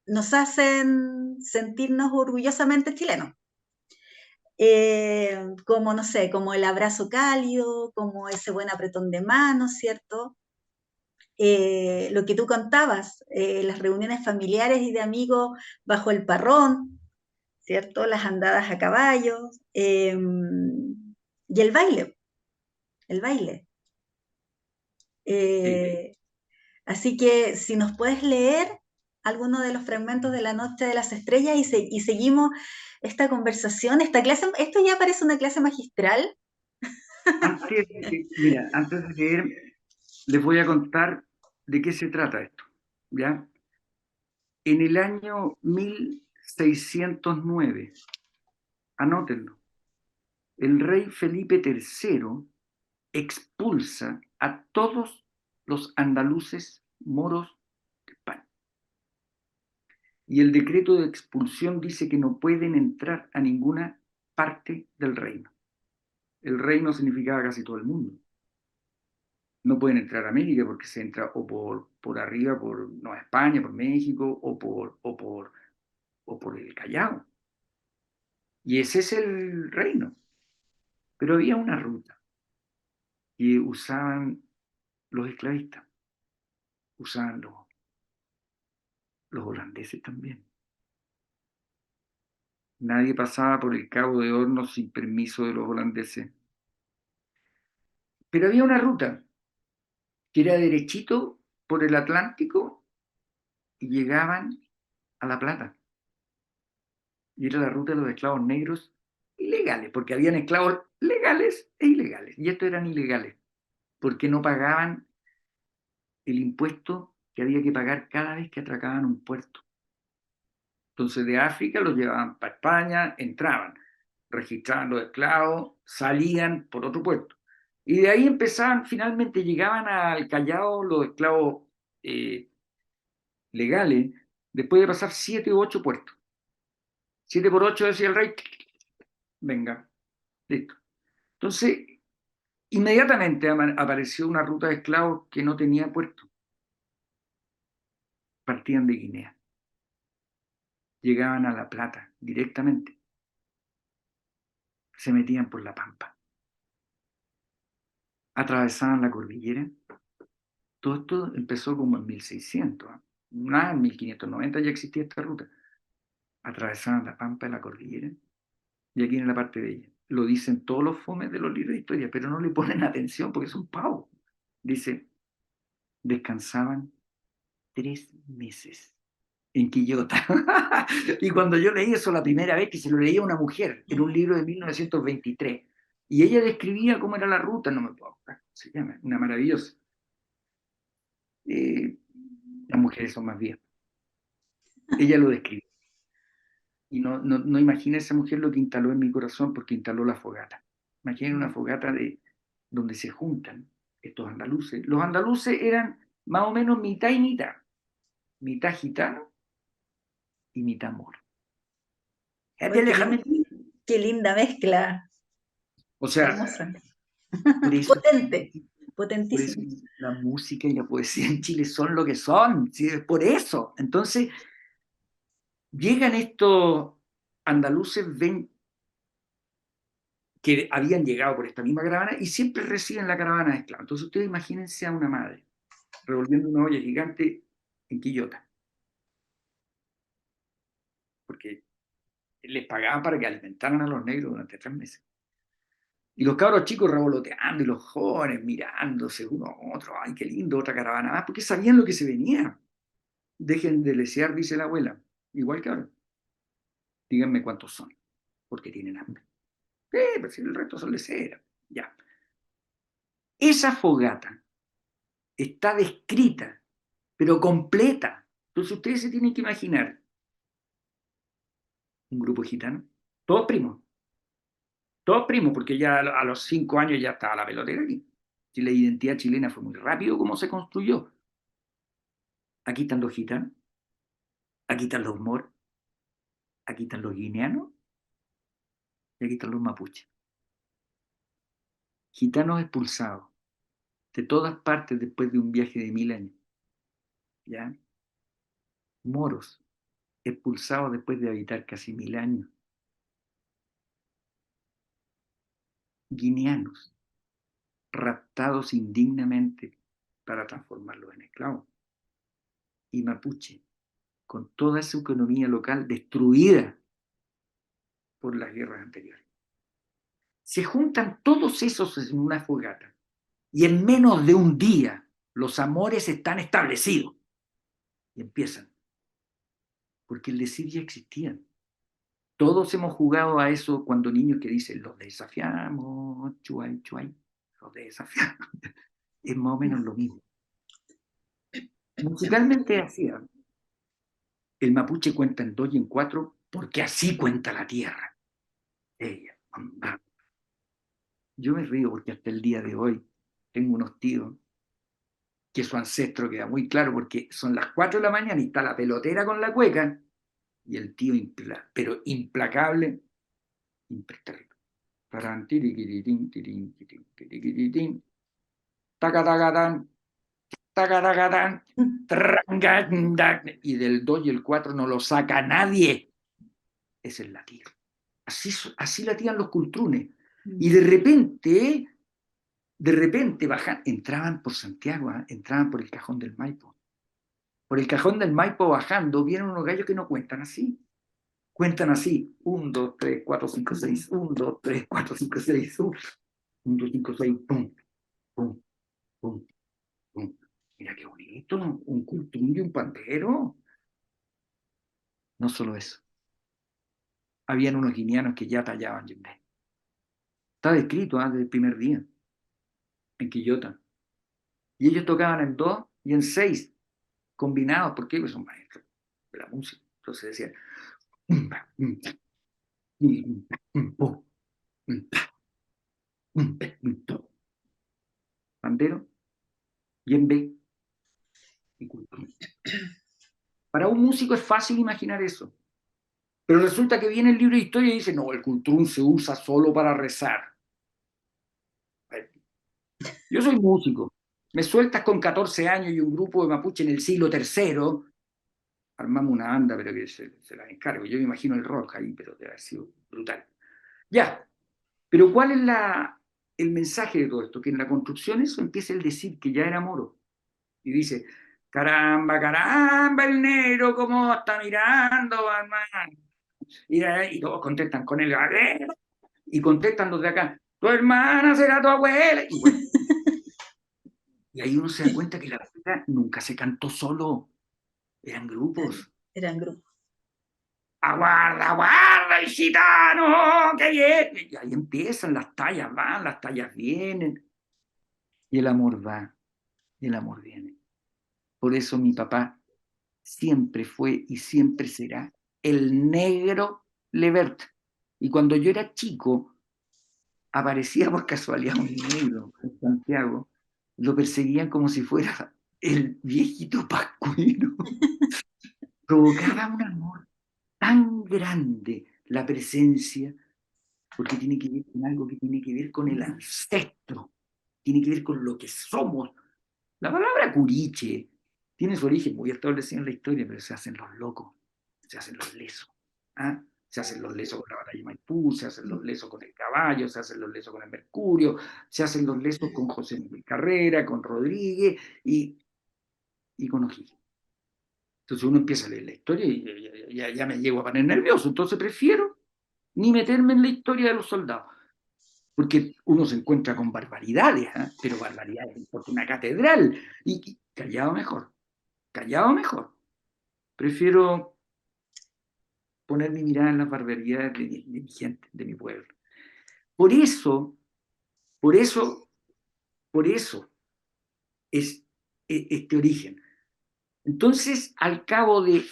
nos hacen sentirnos orgullosamente chilenos. Como, no sé, como el abrazo cálido, como ese buen apretón de manos, ¿cierto? Lo que tú contabas, las reuniones familiares y de amigos bajo el parrón, ¿cierto? Las andadas a caballo y el baile, el baile. Sí. Así que si nos puedes leer alguno de los fragmentos de La Noche de las Estrellas y seguimos esta conversación, esta clase, esto ya parece una clase magistral. Mira, antes de leer, les voy a contar de qué se trata esto, ¿ya? En el año 1609, anótenlo, el rey Felipe III expulsa a todos los andaluces moros de España. Y el decreto de expulsión dice que no pueden entrar a ninguna parte del reino. El reino significaba casi todo el mundo. No pueden entrar a América porque se entra o por arriba, por Nueva España, por México, o por el Callao. Y ese es el reino. Pero había una ruta que usaban los esclavistas, usaban los holandeses también. Nadie pasaba por el Cabo de Hornos sin permiso de los holandeses. Pero había una ruta que era derechito por el Atlántico y llegaban a La Plata. Y era la ruta de los esclavos negros ilegales, porque habían esclavos legales e ilegales. Y estos eran ilegales, porque no pagaban el impuesto que había que pagar cada vez que atracaban un puerto. Entonces de África los llevaban para España, entraban, registraban los esclavos, salían por otro puerto. Y de ahí empezaban, finalmente llegaban al Callao los esclavos eh, legales, después de pasar 7 u 8 puertos. 7 por 8 decía el rey, venga, listo. Entonces, inmediatamente apareció una ruta de esclavos que no tenía puerto. Partían de Guinea, llegaban a La Plata directamente, se metían por la Pampa, atravesaban la cordillera. Todo esto empezó como en 1600, ¿eh? Nada, en 1590 ya existía esta ruta. Atravesaban la Pampa de la cordillera y aquí en la parte de ella. Lo dicen todos los fomes de los libros de historia, pero no le ponen atención porque son pavos. Dice, descansaban 3 meses en Quillota. Y cuando yo leí eso la primera vez, que se lo leía a una mujer en un libro de 1923, y ella describía cómo era la ruta, no me puedo acordar cómo se llama, una maravillosa. Eh, las mujeres son más viejas. Ella lo describe. Y no imagina esa mujer lo que instaló en mi corazón porque instaló la fogata. Imaginen una fogata donde se juntan estos andaluces. Los andaluces eran más o menos mitad y mitad gitano y mitad moro. Uy, Déjame. qué linda mezcla, O sea, hermosa, por eso, potente, por eso potentísima. la música y la poesía en Chile son lo que son. ¿Sí? Es por eso. Entonces, llegan estos andaluces, ven que habían llegado por esta misma caravana y siempre reciben la caravana de esclavos. Entonces ustedes imagínense a una madre revolviendo una olla gigante en Quillota, porque les pagaban para que alimentaran a los negros durante 3 meses. Y los cabros chicos revoloteando y los jóvenes mirándose uno a otro, ay, qué lindo, otra caravana más, porque sabían lo que se venía. Dejen de lesear, dice la abuela, igual que ahora. Díganme cuántos son, porque tienen hambre. Pero si el resto son leceras, ya. Esa fogata está descrita, pero completa. Entonces ustedes se tienen que imaginar un grupo gitano, todos primos, porque ya a los 5 años ya estaba la pelotera aquí. Si la identidad chilena fue muy rápido como se construyó. Aquí están los gitanos, aquí están los moros, aquí están los guineanos y aquí están los mapuches. Gitanos expulsados de todas partes después de un viaje de 1000 años. ¿Ya? Moros expulsados después de habitar casi 1000 años. Guineanos raptados indignamente para transformarlos en esclavos. Y mapuche, con toda su economía local destruida por las guerras anteriores. Se juntan todos esos en una fogata y en menos de un día los amores están establecidos y empiezan, porque el decir ya existía. Todos hemos jugado a eso cuando niños que dicen, los desafiamos, chuay, chuay, los desafiamos. Es más o menos lo mismo. Musicalmente así. El mapuche cuenta en 2 y en 4 porque así cuenta la tierra. Ella. Yo me río porque hasta el día de hoy tengo unos tíos que su ancestro queda muy claro porque son las 4 de la mañana y está la pelotera con la cueca y el tío pero implacable, impertérrito. Y del 2 y el 4 no lo saca nadie. Esa es la tierra. Así latían los cultrunes. Y de repente bajan, entraban por Santiago, entraban por el Cajón del Maipo. Por el Cajón del Maipo bajando, vienen unos gallos que no cuentan así. Cuentan así, 1, 2, 3, 4, 5, 6, 1, 2, 3, 4, 5, 6, 1, 2, 5, 6, pum, pum, pum, pum. Mira qué bonito, un cultrún y un pantero. No solo eso. Habían unos guineanos que ya tallaban yembe. Está descrito desde el primer día, en Quillota. Y ellos tocaban en 2 y en 6, combinados, porque ellos son maestros de la música. Entonces decían, pandero, yembe y cultura. Para un músico es fácil imaginar eso. Pero resulta que viene el libro de historia y dice, no, el cultrún se usa solo para rezar. Yo soy músico. Me sueltas con 14 años y un grupo de mapuche en el siglo III, armamos una banda, pero que se la encargo. Yo me imagino el rock ahí, pero debe haber sido brutal. Ya, pero ¿cuál es el mensaje de todo esto? Que en la construcción eso empieza el decir que ya era moro. Y dice, caramba, caramba, el negro, cómo está mirando, hermano. Y todos contestan con el y contestan los de acá, tu hermana será tu abuela. Y, bueno, y ahí uno se da cuenta que la vida nunca se cantó solo, eran grupos. Eran grupos. Aguarda, aguarda, el gitano, que viene. Y ahí empiezan, las tallas van, las tallas vienen. Y el amor va, y el amor viene. Por eso mi papá siempre fue y siempre será el negro Levert. Y cuando yo era chico, aparecía por casualidad un negro en Santiago, lo perseguían como si fuera el viejito pascuero. Provocaba un amor tan grande la presencia, porque tiene que ver con algo que tiene que ver con el ancestro, tiene que ver con lo que somos. La palabra curiche tiene su origen muy establecido en la historia, pero se hacen los locos, se hacen los lesos. ¿Ah? Se hacen los lesos con la batalla de Maipú, se hacen los lesos con el caballo, se hacen los lesos con el Mercurio, se hacen los lesos con José Miguel Carrera, con Rodríguez y con O'Higgins. Entonces uno empieza a leer la historia y ya me llego a poner nervioso. Entonces prefiero ni meterme en la historia de los soldados. Porque uno se encuentra con barbaridades, ¿eh? Pero barbaridades, porque una catedral. Y callado mejor, callado mejor. Prefiero poner mi mirada en las barbaridades de mi gente, de mi pueblo. Por eso, por eso, por eso es este origen. Entonces, al cabo de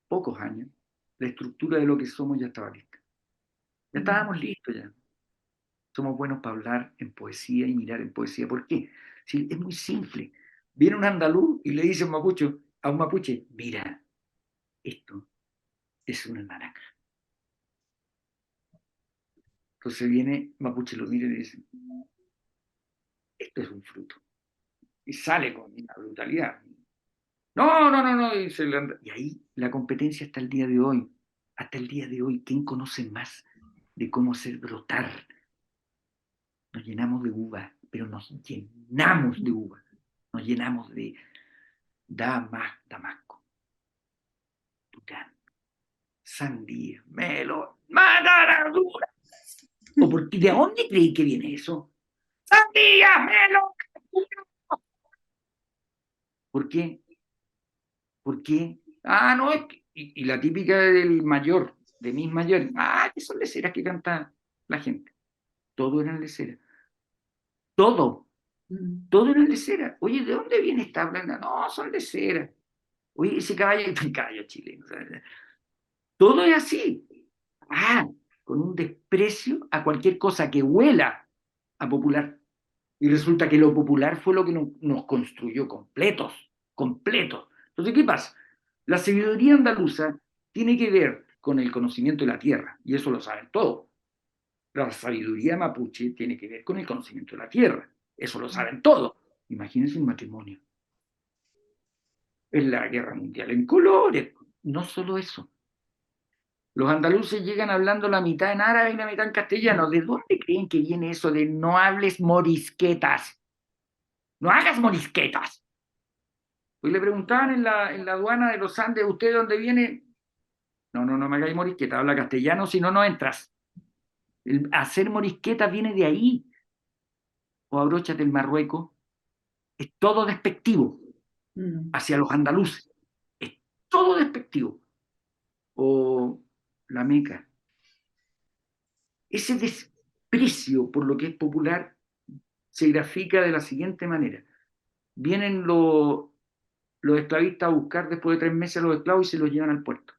pocos años, la estructura de lo que somos ya estaba lista. Ya estábamos listos ya. Somos buenos para hablar en poesía y mirar en poesía. ¿Por qué? Sí, es muy simple. Viene un andaluz y le dice a un mapuche, mira, esto es una naranja. Entonces viene mapuche, lo mira y le dice, esto es un fruto. Y sale con una brutalidad. No, no, no, no. Y ahí la competencia hasta el día de hoy. Hasta el día de hoy, ¿quién conoce más de cómo hacer brotar? Nos llenamos de uva, pero nos llenamos de uva. Nos llenamos de Damasco, Tután, sandía, melón, dura. ¿O de dónde creí que viene eso? Sandía, melón. ¿Por qué? ¿Por qué? Ah, no, es que, y la típica del mayor, de mis mayores, que son leceras que canta la gente. Todo eran leceras. Todo, todo era lecera. Oye, ¿de dónde viene esta blanda? No, son leceras. Oye, ese caballo es un caballo chileno. Todo es así. Con un desprecio a cualquier cosa que huela a popular. Y resulta que lo popular fue lo que nos construyó completos, completos. Entonces, ¿qué pasa? La sabiduría andaluza tiene que ver con el conocimiento de la tierra, y eso lo saben todos. La sabiduría mapuche tiene que ver con el conocimiento de la tierra, eso lo saben todos. Imagínense un matrimonio. Es la guerra mundial en colores. No solo eso. Los andaluces llegan hablando la mitad en árabe y la mitad en castellano. ¿De dónde creen que viene eso de no hables morisquetas? No hagas morisquetas. Hoy le preguntaban en la aduana de los Andes, ¿usted de dónde viene? No, no, no me hagáis morisqueta, habla castellano, si no, no entras. El hacer morisquetas viene de ahí. O abróchate el Marruecos. Es todo despectivo hacia los andaluces. Es todo despectivo. O la Meca. Ese desprecio por lo que es popular se grafica de la siguiente manera. Vienen los esclavistas a buscar después de 3 meses a los esclavos y se los llevan al puerto.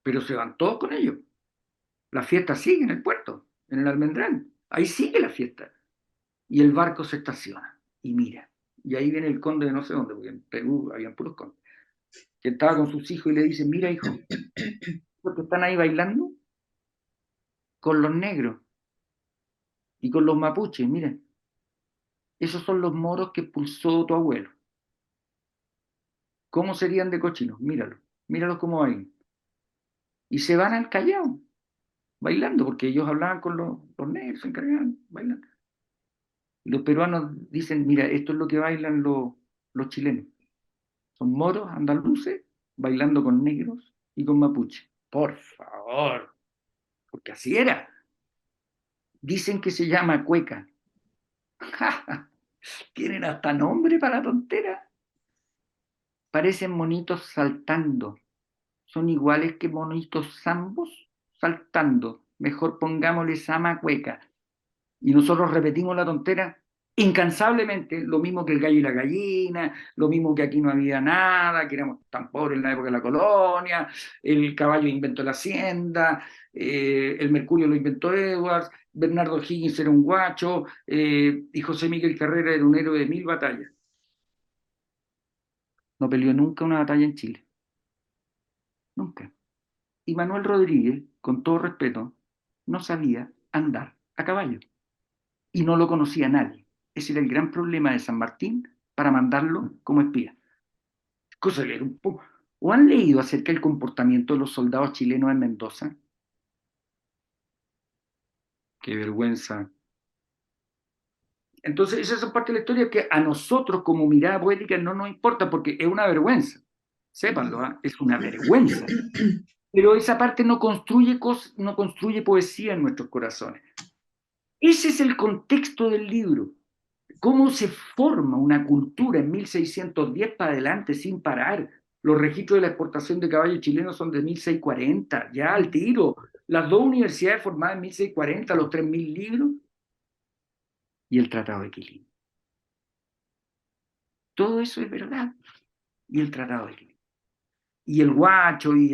Pero se van todos con ellos. La fiesta sigue en el puerto, en el Almendrán. Ahí sigue la fiesta. Y el barco se estaciona y mira. Y ahí viene el conde de no sé dónde, porque en Perú habían puros condes, que estaba con sus hijos y le dice, mira hijo, porque están ahí bailando con los negros y con los mapuches, mira. Esos son los moros que expulsó tu abuelo. ¿Cómo serían de cochinos? Míralo, míralos cómo bailan. Y se van al Callao, bailando, porque ellos hablaban con los negros, se encargaban, bailando. Y los peruanos dicen, mira, esto es lo que bailan los chilenos. Son moros andaluces bailando con negros y con mapuche. Por favor, porque así era. Dicen que se llama cueca. Tienen hasta nombre para la tontera. Parecen monitos saltando. Son iguales que monitos zambos saltando. Mejor pongámosle sama cueca. Y nosotros repetimos la tontera incansablemente, lo mismo que el gallo y la gallina, lo mismo que aquí no había nada, que éramos tan pobres en la época de la colonia, el caballo inventó la hacienda, el mercurio lo inventó Edwards, Bernardo Higgins era un guacho, y José Miguel Carrera era un héroe de 1000 batallas. No peleó nunca una batalla en Chile, nunca. Y Manuel Rodríguez, con todo respeto, no sabía andar a caballo. Y no lo conocía nadie. Ese era el gran problema de San Martín para mandarlo como espía. Cosa de leer un poco. ¿O han leído acerca del comportamiento de los soldados chilenos en Mendoza? Qué vergüenza. Entonces, esa es parte de la historia que a nosotros como mirada poética no nos importa porque es una vergüenza. Sépanlo, ¿eh? Es una vergüenza. Pero esa parte no construye no construye poesía en nuestros corazones. Ese es el contexto del libro. Cómo se forma una cultura en 1610 para adelante sin parar. Los registros de la exportación de caballos chilenos son de 1640, ya al tiro. Las dos universidades formadas en 1640, los 3000 libros y el Tratado de Quilín. Todo eso es verdad. Y el Tratado de Quilín. Y el guacho y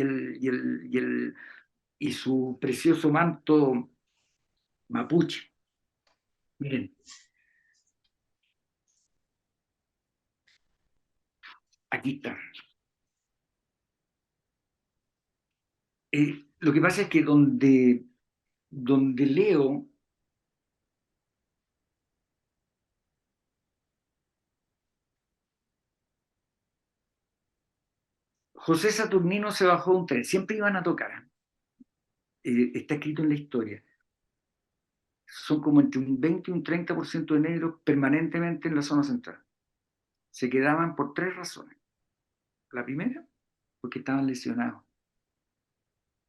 su precioso manto mapuche. Miren, aquí está. Lo que pasa es que donde leo, José Saturnino se bajó de un tren, siempre iban a tocar. Está escrito en la historia. Son como entre un 20 y un 30% de negros permanentemente en la zona central. Se quedaban por 3 razones. La primera, porque estaban lesionados.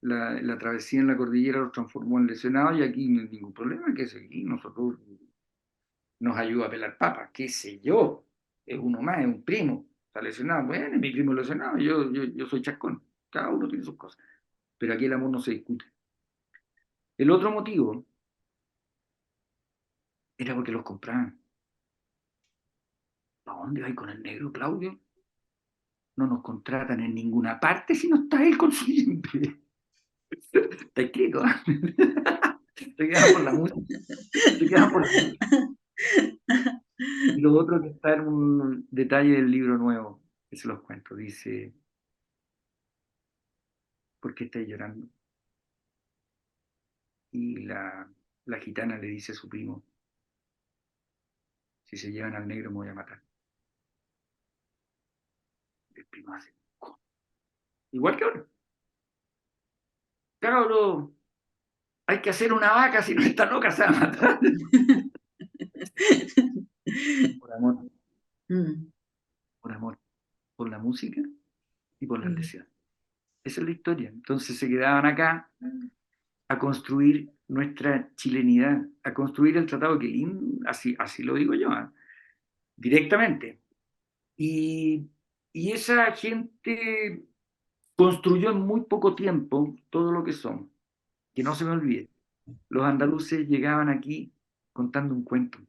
La travesía en la cordillera los transformó en lesionados y aquí no hay ningún problema, que es aquí nosotros nos ayuda a pelar papas, qué sé yo, es uno más, es un primo, está lesionado, bueno, mi primo lesionado, yo soy chascón, cada uno tiene sus cosas, pero aquí el amor no se discute. El otro motivo era porque los compraban. ¿Para dónde vais con el negro, Claudio? No nos contratan en ninguna parte si no está él con su siempre. Está escrito, ¿eh? Se quedan por la música. Se quedan por la música. Y lo otro que está en un detalle del libro nuevo, que se los cuento, dice, ¿por qué estáis llorando? Y la gitana le dice a su primo, si se llevan al negro me voy a matar. El primo hace, ¿cómo? Igual que ahora. Claro, bro, hay que hacer una vaca, si no está loca se va a matar. Por amor, por amor, por la música y por las lesiones. Esa es la historia. Entonces se quedaban acá a construir nuestra chilenidad, a construir el Tratado de Quilín, así lo digo yo, ¿eh? Directamente. Y esa gente construyó en muy poco tiempo todo lo que son. Que no se me olvide, los andaluces llegaban aquí contando un cuento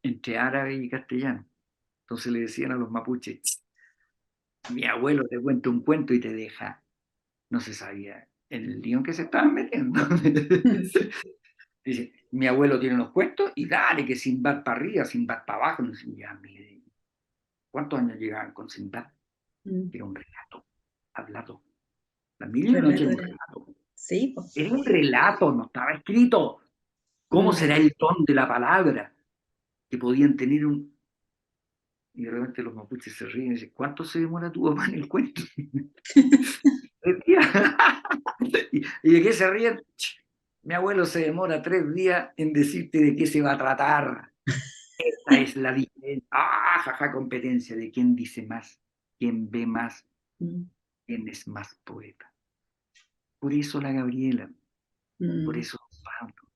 entre árabe y castellano. Entonces le decían a los mapuches, mi abuelo te cuenta un cuento y te deja. No se sabía el lío en que se estaban metiendo. Dice, mi abuelo tiene unos cuentos y dale, que Sinbad para arriba, Sinbad para abajo. No sé, ya, ¿cuántos años llegaban con Sinbad? Era un relato hablado. La Mil y una Noche era un relato. Sí, pues. Era un relato, no estaba escrito. ¿Cómo será el don de la palabra? Que podían tener un... Y de repente los mapuches se ríen y dicen, ¿cuánto se demora tu papá en el cuento? ¿Y de qué se ríen? Mi abuelo se demora 3 días en decirte de qué se va a tratar. Esta es la diferencia. ¡Ah, jaja! Competencia de quién dice más, quién ve más, quién es más poeta. Por eso la Gabriela, por eso Pablo,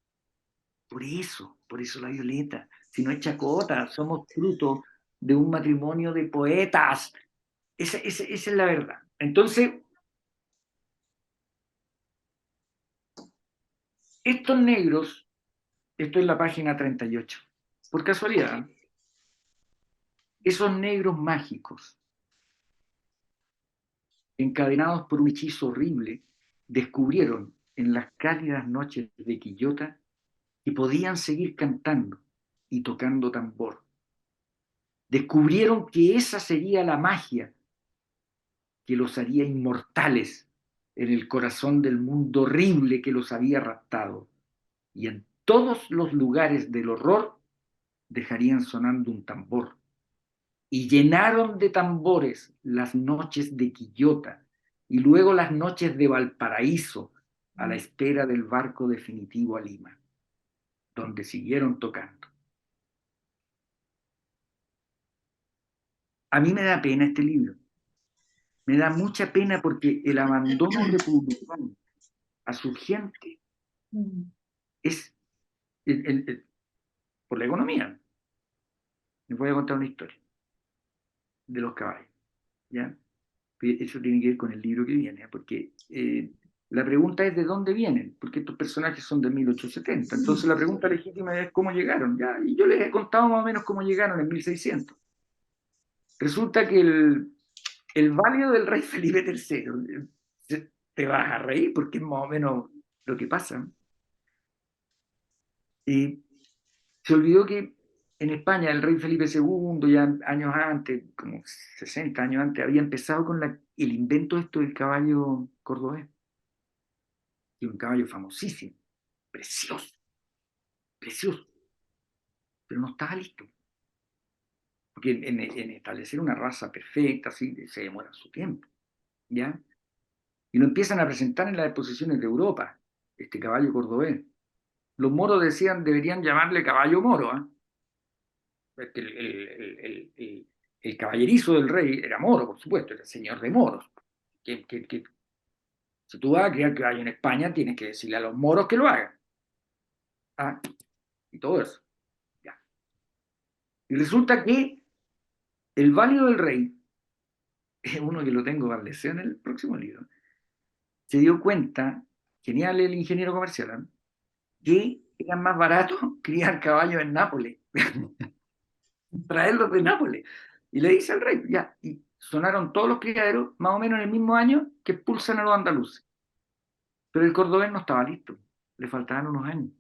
por eso la Violeta. Si no es chacota, somos fruto de un matrimonio de poetas. Esa es la verdad. Entonces, estos negros, esto es la página 38, por casualidad, esos negros mágicos, encadenados por un hechizo horrible, descubrieron en las cálidas noches de Quillota que podían seguir cantando y tocando tambor. Descubrieron que esa sería la magia que los haría inmortales en el corazón del mundo horrible que los había raptado. Y en todos los lugares del horror dejarían sonando un tambor. Y llenaron de tambores las noches de Quillota y luego las noches de Valparaíso a la espera del barco definitivo a Lima, donde siguieron tocando A mí me da pena este libro. Me da mucha pena porque el abandono republicano a su gente es por la economía. Les voy a contar una historia de los caballos, ¿ya? Eso tiene que ver con el libro que viene, porque la pregunta es de dónde vienen, porque estos personajes son de 1870. Entonces la pregunta legítima es cómo llegaron, ¿ya? Y yo les he contado más o menos cómo llegaron en 1600. Resulta que el válido del rey Felipe III, te vas a reír porque es más o menos lo que pasa. Se olvidó que en España el rey Felipe II, ya años antes, como 60 años antes, había empezado con el invento esto del caballo cordobés. Y un caballo famosísimo, precioso, precioso, pero no estaba listo. Porque en establecer una raza perfecta, así, se demora su tiempo, ¿ya? Y lo empiezan a presentar en las exposiciones de Europa, este caballo cordobés. Los moros decían, deberían llamarle caballo moro, ¿eh? Porque el caballerizo del rey era moro, por supuesto, era el señor de moros. Que si tú vas a criar caballo en España, tienes que decirle a los moros que lo hagan. ¿Ah? Y todo eso. Ya. Y resulta que el válido del rey, es uno que lo tengo al deseo en el próximo libro, se dio cuenta, genial el ingeniero comercial, ¿eh? Que era más barato criar caballos en Nápoles, traerlos de Nápoles. Y le dice al rey, ya, y sonaron todos los criaderos, más o menos en el mismo año que expulsan a los andaluces. Pero el cordobés no estaba listo, le faltaban unos años.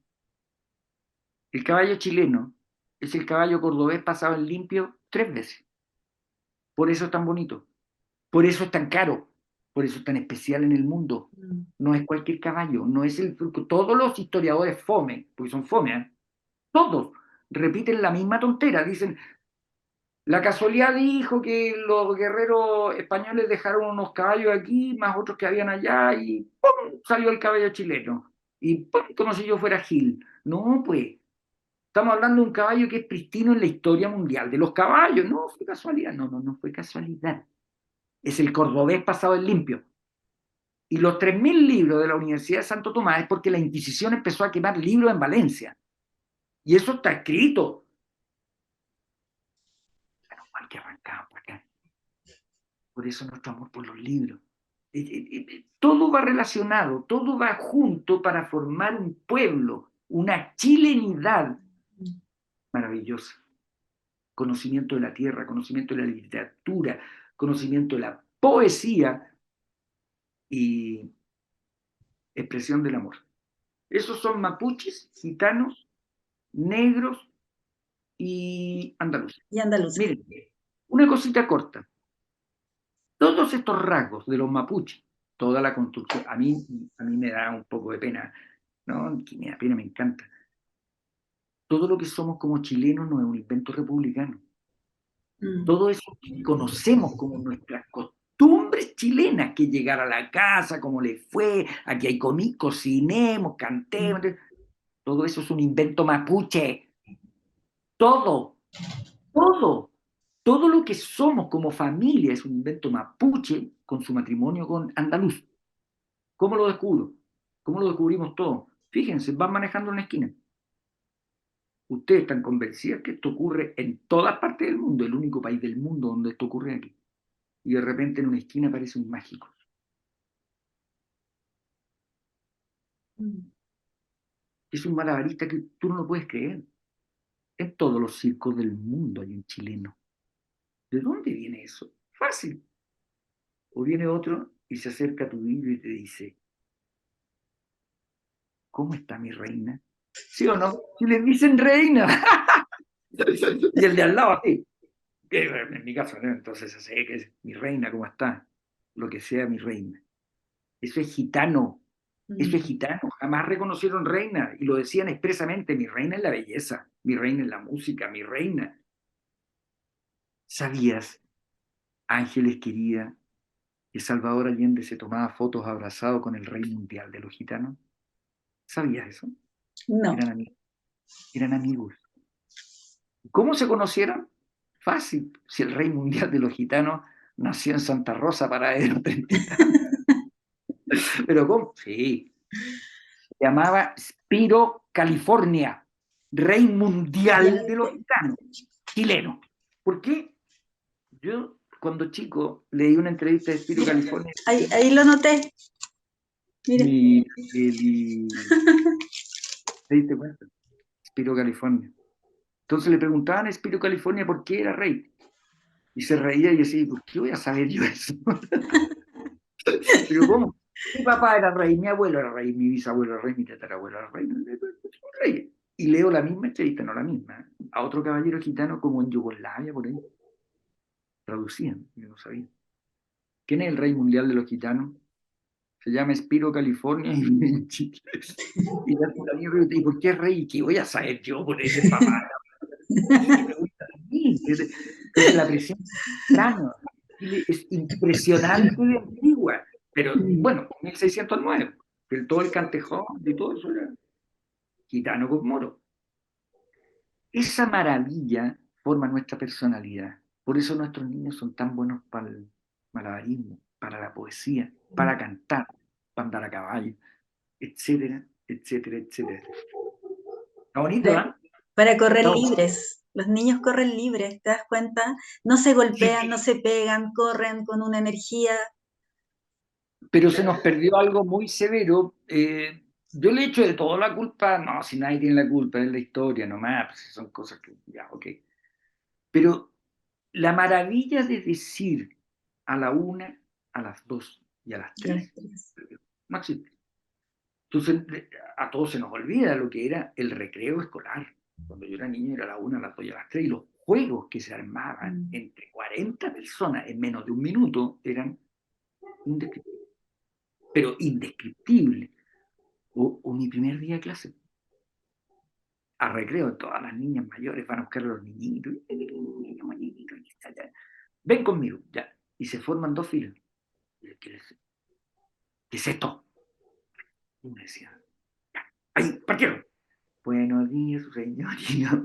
El caballo chileno es el caballo cordobés pasado en limpio 3 veces. Por eso es tan bonito, por eso es tan caro, por eso es tan especial en el mundo. No es cualquier caballo, no es el... Todos los historiadores fome, porque son fome, ¿eh? Todos repiten la misma tontera, dicen, la casualidad dijo que los guerreros españoles dejaron unos caballos aquí, más otros que habían allá, y ¡pum! Salió el caballo chileno. Y ¡pum! Como si yo fuera Gil. No, pues, estamos hablando de un caballo que es pristino en la historia mundial. De los caballos, no fue casualidad. No, no, no fue casualidad. Es el cordobés pasado en limpio. Y los 3.000 libros de la Universidad de Santo Tomás es porque la Inquisición empezó a quemar libros en Valencia. Y eso está escrito. Bueno, mal que arrancamos por acá. Por eso nuestro amor por los libros. Todo va relacionado, todo va junto para formar un pueblo, una chilenidad maravillosa. Conocimiento de la tierra, conocimiento de la literatura, conocimiento de la poesía y expresión del amor. Esos son mapuches, gitanos, negros y andaluces. Y andaluces. Miren, una cosita corta. Todos estos rasgos de los mapuches, toda la construcción, a mí me da un poco de pena, ¿no? Que me da pena, me encanta. Todo lo que somos como chilenos no es un invento republicano. Todo eso que conocemos como nuestras costumbres chilenas, que llegar a la casa, cómo le fue, aquí hay cocinemos, cantemos, todo eso es un invento mapuche. Todo, todo. Todo lo que somos como familia es un invento mapuche con su matrimonio con andaluz. ¿Cómo lo descubro? ¿Cómo lo descubrimos todos? Fíjense, van manejando una esquina. Ustedes están convencidos que esto ocurre en todas partes del mundo, el único país del mundo donde esto ocurre aquí. Y de repente en una esquina aparece un mágico. Es un malabarista que tú no lo puedes creer. En todos los circos del mundo hay un chileno. ¿De dónde viene eso? Fácil. O viene otro y se acerca a tu libro y te dice, ¿cómo está mi reina? ¿Sí o no? Si le dicen reina. Y el de al lado así. En mi caso, ¿no? Entonces así que es mi reina, ¿cómo está? Lo que sea mi reina. Eso es gitano. Eso es gitano. Jamás reconocieron reina y lo decían expresamente. Mi reina es la belleza, mi reina es la música, mi reina. ¿Sabías, Ángeles querida, que Salvador Allende se tomaba fotos abrazado con el rey mundial de los gitanos? ¿Sabías eso? No. Eran amigos. Eran amigos. ¿Cómo se conocieron? Fácil, si el rey mundial de los gitanos nació en Santa Rosa, Paradero 30 y tanto. Pero ¿cómo? Sí. Se llamaba Spiro California, rey mundial de los gitanos, chileno. ¿Por qué? Yo, cuando chico, leí una entrevista de Spiro California. Ahí lo noté. Mira. ¿Te diste cuenta? Spiro California. Entonces le preguntaban a Spiro California por qué era rey. Y se reía y decía, ¿por qué voy a saber yo eso? Pero ¿cómo? Mi papá era rey, mi abuelo era rey, mi bisabuelo era rey, mi tatarabuelo era rey. Y leo la misma entrevista, no la misma, a otro caballero gitano como en Yugoslavia, por ahí. Traducían, yo no sabía. ¿Quién es el rey mundial de los gitanos? Se llama Spiro California y vive en Chile. ¿Y por qué rey? ¿Qué voy a saber yo por ese papá? Me gusta a mí. Es la presión extraña. Es impresionante de antigua. Pero bueno, 1609, todo el cantejón y todo eso era gitano con moro. Esa maravilla forma nuestra personalidad. Por eso nuestros niños son tan buenos para el malabarismo, para la poesía, para cantar, para andar a caballo, etcétera, etcétera, etcétera. Está bonito, ¿eh? Para correr libres. Los niños corren libres, ¿te das cuenta? No se golpean, Sí. no se pegan, corren con una energía. Pero se nos perdió algo muy severo. Yo le echo de todo la culpa. No, si nadie tiene la culpa, es la historia nomás. Pues son cosas que ya, ok. Pero la maravilla de decir a la 1, a las 2 y a las 3 no existe. Entonces, a todos se nos olvida lo que era el recreo escolar. Cuando yo era niño era a la 1, a las 2 y a las 3. Y los juegos que se armaban entre 40 personas en menos de un minuto eran indescriptibles. Pero indescriptibles. O mi primer día de clase. A recreo, todas las niñas mayores van a buscar a los niñitos. Ven conmigo, ya. Y se forman 2 filas. ¿Qué es esto? Y me decía, ahí, partieron. Buenos días, señorita.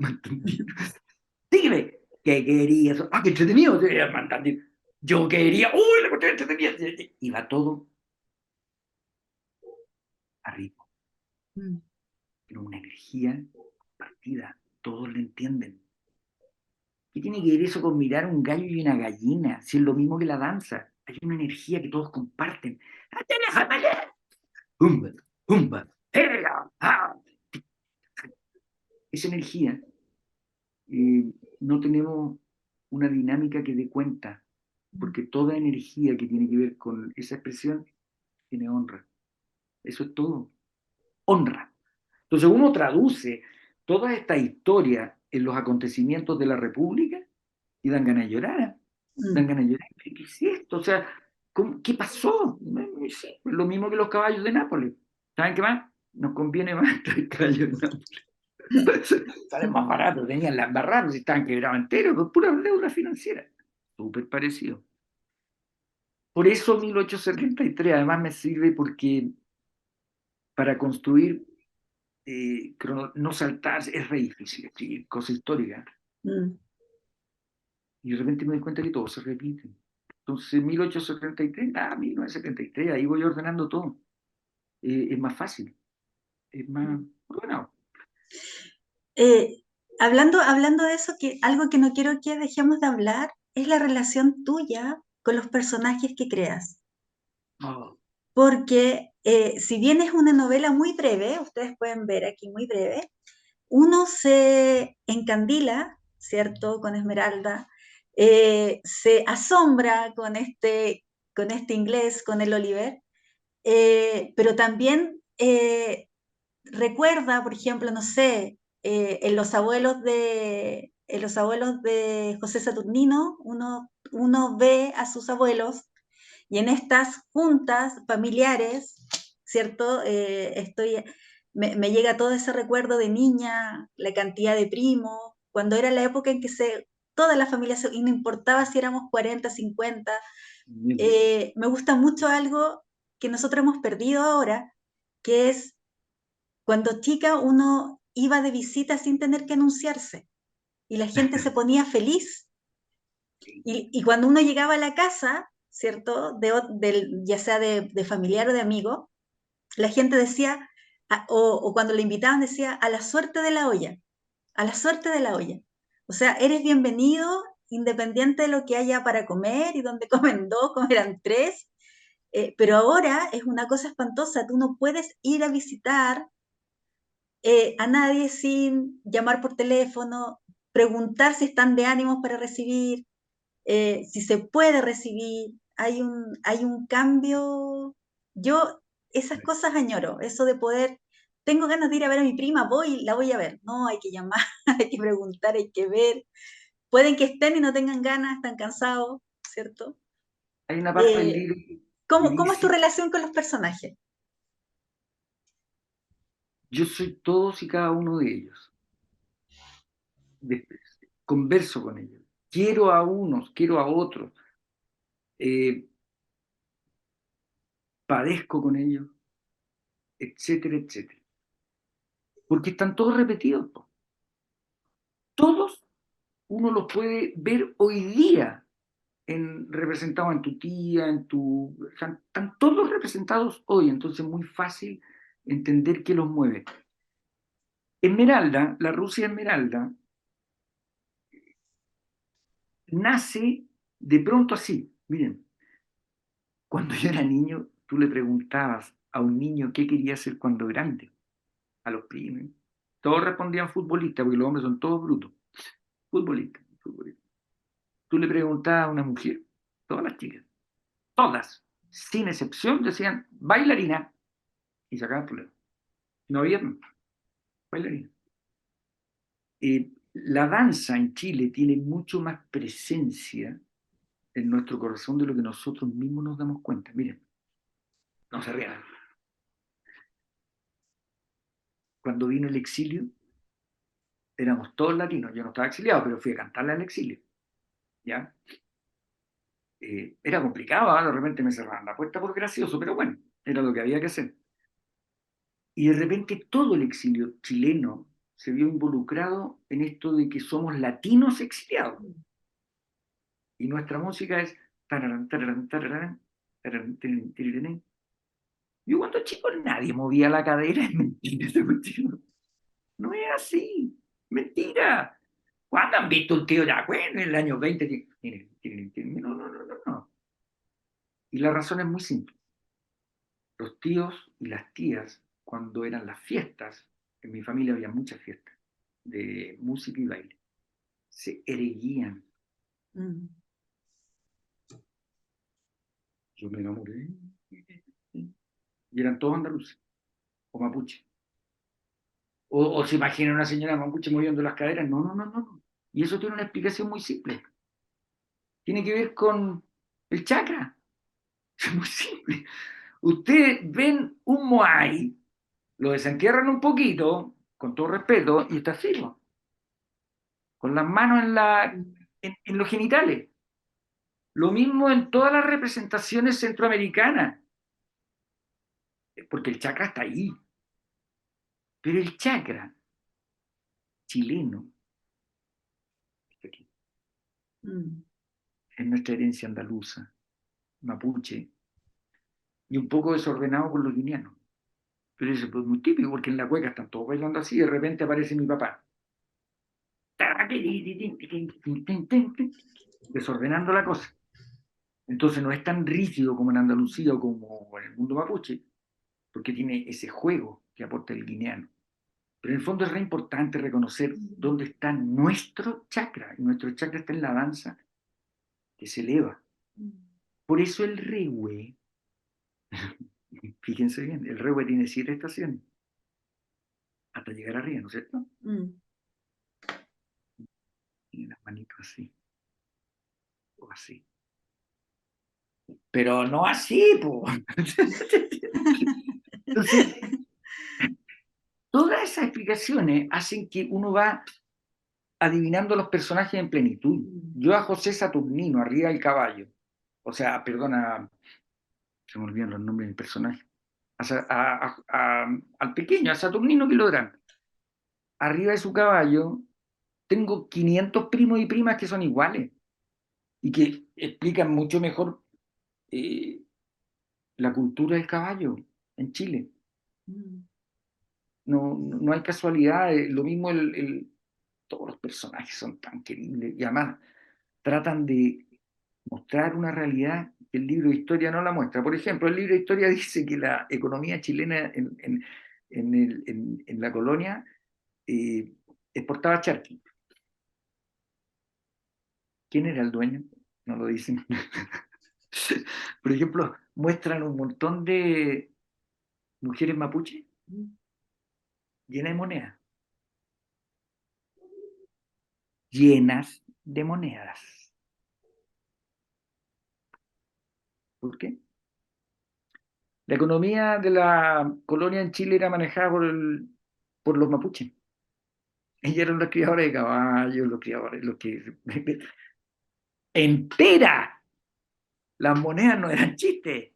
Dígame, ¿qué querías? Qué entretenido. Yo quería, uy, la cuestión entretenida. Y va todo a ritmo. Pero una energía compartida, todos lo entienden. ¿Qué tiene que ver eso con mirar un gallo y una gallina? Si es lo mismo que la danza. Hay una energía que todos comparten. Esa energía, no tenemos una dinámica que dé cuenta, porque toda energía que tiene que ver con esa expresión tiene honra. Eso es todo. Honra. Entonces uno traduce toda esta historia en los acontecimientos de la República y dan ganas de llorar. Dan ganas de llorar. ¿Qué es esto? O sea, ¿qué pasó? Lo mismo que los caballos de Nápoles. ¿Saben qué más? Nos conviene más traer caballos de Nápoles. Salen más baratos, tenían las barradas y estaban quebrados enteros, con pura deuda financiera. Súper parecido. Por eso 1873 además me sirve porque para construir, no saltar, es re difícil, escribir cosa histórica. Y de repente me doy cuenta que todo se repite. Entonces, 1873, 1973, ahí voy ordenando todo. Es más fácil, es más ordenado. Hablando de eso, que algo que no quiero que dejemos de hablar es la relación tuya con los personajes que creas. Oh. Porque si bien es una novela muy breve, ustedes pueden ver aquí muy breve, uno se encandila, ¿cierto?, con Esmeralda, se asombra con este inglés, con el Oliver, pero también recuerda, por ejemplo, no sé, en los abuelos de José Saturnino, uno ve a sus abuelos y en estas juntas familiares, ¿cierto? Me llega todo ese recuerdo de niña, la cantidad de primos, cuando era la época en que toda la familia, y no importaba si éramos 40, 50. Me gusta mucho algo que nosotros hemos perdido ahora, que es cuando chica uno iba de visita sin tener que anunciarse y la gente se ponía feliz Y cuando uno llegaba a la casa, ¿cierto? Ya sea de familiar o de amigo, la gente decía, o cuando le invitaban decía, a la suerte de la olla, a la suerte de la olla. O sea, eres bienvenido independiente de lo que haya para comer y donde comen dos, comerán tres. Pero ahora es una cosa espantosa, tú no puedes ir a visitar a nadie sin llamar por teléfono, preguntar si están de ánimos para recibir, si se puede recibir. Hay un cambio. Yo esas cosas añoro, eso de poder, tengo ganas de ir a ver a mi prima, la voy a ver. No, hay que llamar, hay que preguntar, hay que ver. Pueden que estén y no tengan ganas, están cansados, ¿cierto? Hay una parte del Eh, libro que ¿cómo es tu dice, relación con los personajes? yo soy todos y cada uno de ellos. De- Converso con ellos. Quiero a unos, quiero a otros. eh, Padezco con ellos, etcétera, etcétera. Porque están todos repetidos. Po. Todos uno los puede ver hoy día representados en tu tía, están todos representados hoy, entonces es muy fácil entender qué los mueve. Esmeralda, la Rusia Esmeralda, nace de pronto así. Miren, cuando yo era niño, tú le preguntabas a un niño qué quería ser cuando grande, a los primos. Todos respondían futbolista, porque los hombres son todos brutos. Futbolista, futbolista. Tú le preguntabas a una mujer, todas las chicas, todas, sin excepción, decían bailarina y sacaban problema. No había bailarina. La danza en Chile tiene mucho más presencia en nuestro corazón de lo que nosotros mismos nos damos cuenta. Miren, no se rían. Cuando vino el exilio, éramos todos latinos. Yo no estaba exiliado, pero fui a cantarle al exilio. ¿Ya? Era complicado, ¿eh? De repente me cerraban la puerta por gracioso, pero bueno, era lo que había que hacer. Y de repente todo el exilio chileno se vio involucrado en esto de que somos latinos exiliados. Y nuestra música es... tararán, tararán, tararán, tararán, tirin, tirin. Yo cuando chico nadie movía la cadera, es mentira esa cuestión. No es así, mentira. ¿Cuándo han visto un tío ya, bueno, en el año 20? No, no, no, no, no. Y la razón es muy simple. Los tíos y las tías, cuando eran las fiestas, en mi familia había muchas fiestas de música y baile, se erguían. Mm. Yo me enamoré. Y eran todos andaluces o mapuche. O se imagina una señora mapuche moviendo las caderas. No, no, no, no. Y eso tiene una explicación muy simple. Tiene que ver con el chakra. Es muy simple. Ustedes ven un moai, lo desentierran un poquito, con todo respeto, y está así, ¿no? Con las manos en los genitales. Lo mismo en todas las representaciones centroamericanas, porque el chakra está ahí. Pero el chakra chileno está aquí. Mm. Es nuestra herencia andaluza, mapuche, y un poco desordenado por los guineanos. Pero eso es muy típico, porque en la cueca están todos bailando así, y de repente aparece mi papá. Desordenando la cosa. Entonces no es tan rígido como en Andalucía o como en el mundo mapuche, porque tiene ese juego que aporta el guineano. Pero en el fondo es re importante reconocer dónde está nuestro chakra, y nuestro chakra está en la danza que se eleva. Por eso el regue, fíjense bien, el regue tiene 7 estaciones hasta llegar arriba, ¿no es cierto? Mm. Tiene las manitos así, o así. Pero no así, po. Entonces, todas esas explicaciones hacen que uno va adivinando los personajes en plenitud. Yo a José Saturnino, arriba del caballo, o sea, perdona, se me olvidan los nombres del personaje, al pequeño, a Saturnino Kilográn, arriba de su caballo, tengo 500 primos y primas que son iguales. y que explican mucho mejor la cultura del caballo en Chile. No hay casualidad, lo mismo todos los personajes son tan queribles y además tratan de mostrar una realidad que el libro de historia no la muestra. Por ejemplo, el libro de historia dice que la economía chilena en la colonia exportaba charqui. ¿Quién era el dueño? No lo dicen. Por ejemplo, muestran un montón de mujeres mapuche llenas de monedas. Llenas de monedas. ¿Por qué? La economía de la colonia en Chile era manejada por los mapuches. Ellos eran los criadores de caballos, los criadores, los que... ¡Entera! Las monedas no eran chistes.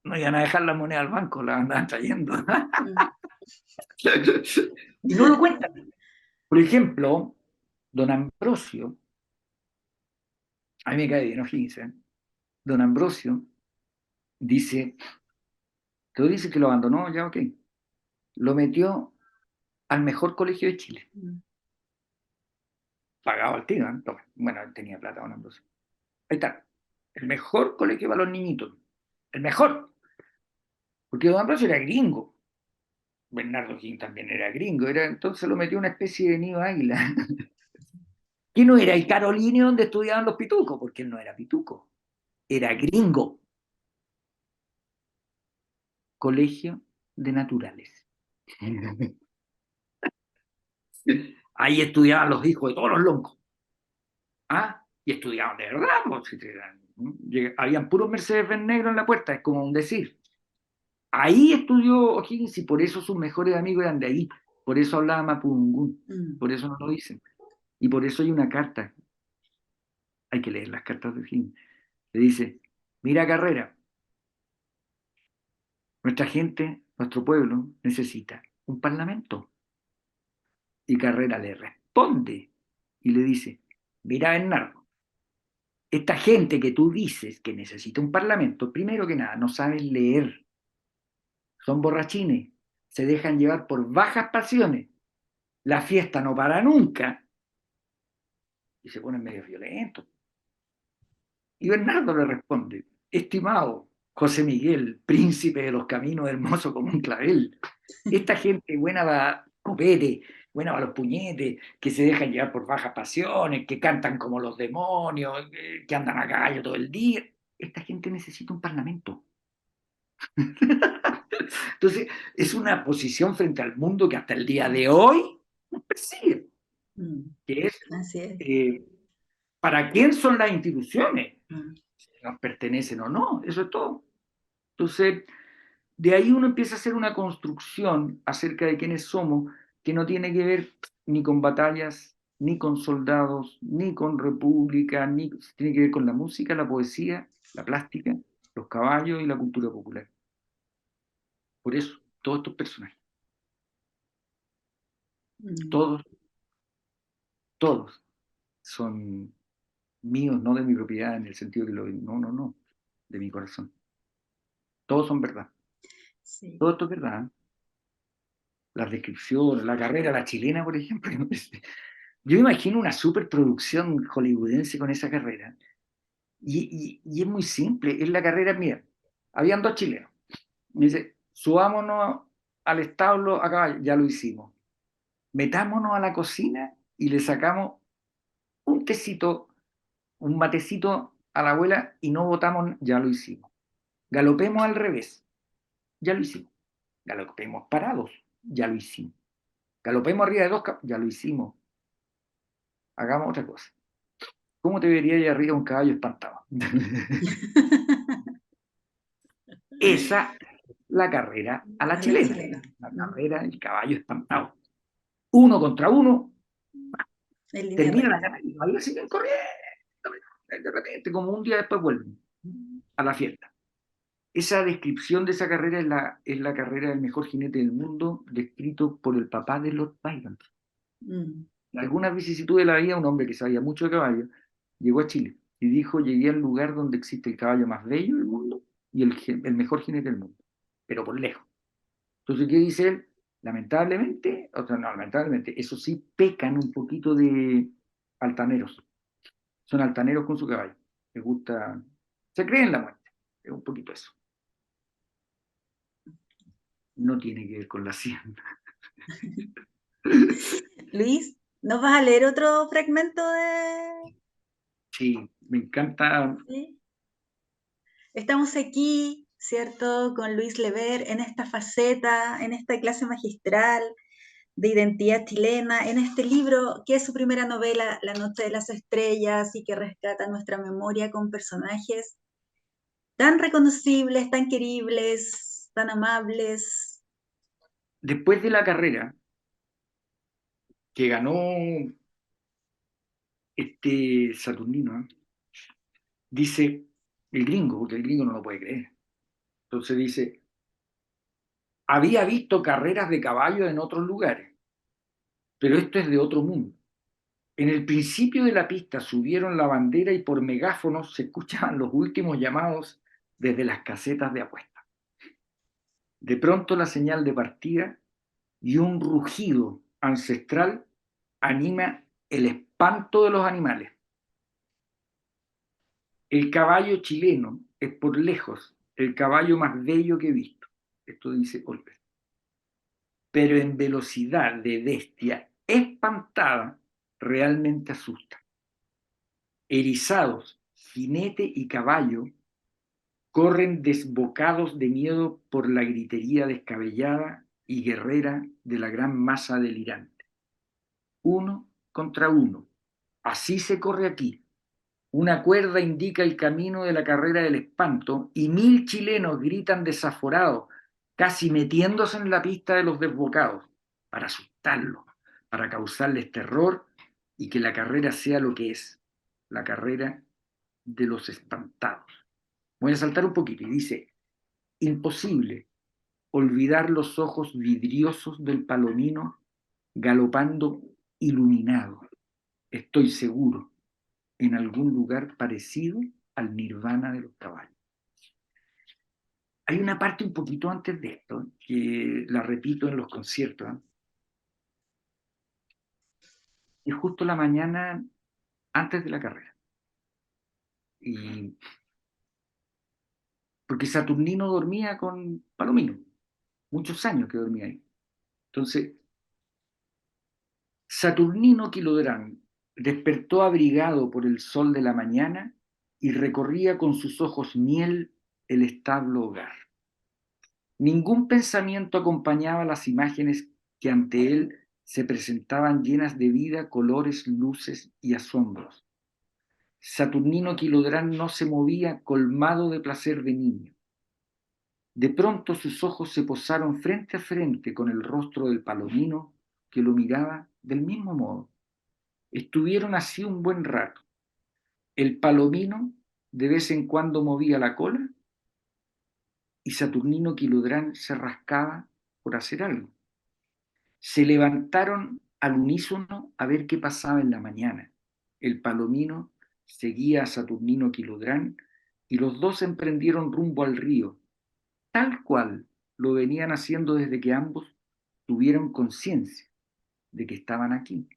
No iban a dejar las monedas al banco, las andaban trayendo. Y no lo cuentan. Por ejemplo, don Ambrosio, a mí me cae bien O'Higgins, don Ambrosio dice, todo dice que lo abandonó, ya ok, lo metió al mejor colegio de Chile. Pagado al tiro, ¿eh? Bueno, él tenía plata, don Ambrosio. Ahí está, el mejor colegio para los niñitos, el mejor. Porque don Ambrosio era gringo. Bernardo King también era gringo, entonces lo metió una especie de nido águila. Que no era el Carolinio donde estudiaban los pitucos, porque él no era pituco, era gringo. Colegio de Naturales. Ahí estudiaban los hijos de todos los loncos. ¿Ah? Y estudiaban de verdad. Habían puros Mercedes-Benz negros en la puerta, es como un decir. Ahí estudió O'Higgins y por eso sus mejores amigos eran de ahí. Por eso hablaba Mapudungún. Por eso no lo dicen. Y por eso hay una carta. Hay que leer las cartas de O'Higgins. Le dice, mira Carrera, nuestra gente, nuestro pueblo necesita un parlamento. Y Carrera le responde y le dice, mira Bernardo, esta gente que tú dices que necesita un parlamento, primero que nada, no saben leer, son borrachines, se dejan llevar por bajas pasiones, la fiesta no para nunca, y se ponen medio violentos. Y Bernardo le responde, estimado José Miguel, príncipe de los caminos, hermoso como un clavel, esta gente buena va copete, buena para los puñetes, que se dejan llevar por bajas pasiones, que cantan como los demonios, que andan a caballo todo el día. Esta gente necesita un parlamento. Entonces, es una posición frente al mundo que hasta el día de hoy persigue. Que es, ¿para quién son las instituciones? Si nos pertenecen o no, eso es todo. Entonces, de ahí uno empieza a hacer una construcción acerca de quiénes somos, que no tiene que ver ni con batallas, ni con soldados, ni con república, tiene que ver con la música, la poesía, la plástica, los caballos y la cultura popular. Por eso, todos estos personajes, todos son míos, no de mi propiedad en el sentido que no, de mi corazón. Todos son verdad. Sí. Todo esto es verdad. Las descripciones, la carrera, la chilena, por ejemplo. Yo imagino una superproducción hollywoodense con esa carrera. Y es muy simple. Es la carrera, mira, habían dos chilenos. Me dice, subámonos al establo a caballo, ya lo hicimos. Metámonos a la cocina y le sacamos un tecito, un matecito a la abuela y no votamos, ya lo hicimos. Galopemos al revés, ya lo hicimos. Galopemos parados, ya lo hicimos. Galopemos arriba de dos caballos, ya lo hicimos. Hagamos otra cosa. ¿Cómo te vería ahí arriba un caballo espantado? Esa es la carrera a la chilena. La carrera del caballo espantado. Uno contra uno. Termina la carrera y los caballos siguen corriendo. De repente, como un día después vuelven a la fiesta. Esa descripción de esa carrera es la carrera del mejor jinete del mundo, descrito por el papá de Lord Byron. En algunas vicisitudes de la vida, un hombre que sabía mucho de caballo, llegó a Chile y dijo, llegué al lugar donde existe el caballo más bello del mundo y el mejor jinete del mundo, pero por lejos. Entonces, ¿qué dice él? Lamentablemente, o sea, no, lamentablemente, eso sí, pecan un poquito de altaneros. Son altaneros con su caballo. Les gusta, se creen la muerte. Es un poquito eso. No tiene que ver con la hacienda. Luis, ¿nos vas a leer otro fragmento de...? Sí, me encanta. ¿Sí? Estamos aquí, ¿cierto?, con Luis Lever en esta faceta, en esta clase magistral de identidad chilena, en este libro que es su primera novela, La Noche de las Estrellas, y que rescata nuestra memoria con personajes tan reconocibles, tan queribles, tan amables. Después de la carrera que ganó este Saturnino, dice el gringo, porque el gringo no lo puede creer. Entonces dice, había visto carreras de caballos en otros lugares, pero esto es de otro mundo. En el principio de la pista subieron la bandera y por megáfonos se escuchaban los últimos llamados desde las casetas de apuestas. De pronto la señal de partida y un rugido ancestral anima el espanto de los animales. El caballo chileno es por lejos el caballo más bello que he visto. Esto dice Olper. Pero en velocidad de bestia espantada realmente asusta. Erizados, jinete y caballo corren desbocados de miedo por la gritería descabellada y guerrera de la gran masa delirante. Uno contra uno. Así se corre aquí. Una cuerda indica el camino de la carrera del espanto y 1000 chilenos gritan desaforados, casi metiéndose en la pista de los desbocados, para asustarlos, para causarles terror y que la carrera sea lo que es, la carrera de los espantados. Voy a saltar un poquito y dice, imposible olvidar los ojos vidriosos del palomino galopando iluminado, estoy seguro, en algún lugar parecido al nirvana de los caballos. Hay una parte un poquito antes de esto, que la repito en los conciertos, ¿eh? Es justo la mañana antes de la carrera. Y porque Saturnino dormía con Palomino, muchos años que dormía ahí. Entonces, Saturnino Quilodrán despertó abrigado por el sol de la mañana y recorría con sus ojos miel el establo hogar. Ningún pensamiento acompañaba las imágenes que ante él se presentaban llenas de vida, colores, luces y asombros. Saturnino Quilodrán no se movía colmado de placer de niño. De pronto sus ojos se posaron frente a frente con el rostro del palomino que lo miraba del mismo modo. Estuvieron así un buen rato. El palomino de vez en cuando movía la cola y Saturnino Quilodrán se rascaba por hacer algo. Se levantaron al unísono a ver qué pasaba en la mañana. El palomino seguía a Saturnino Quilodrán y los dos emprendieron rumbo al río, tal cual lo venían haciendo desde que ambos tuvieron conciencia de que estaban aquí.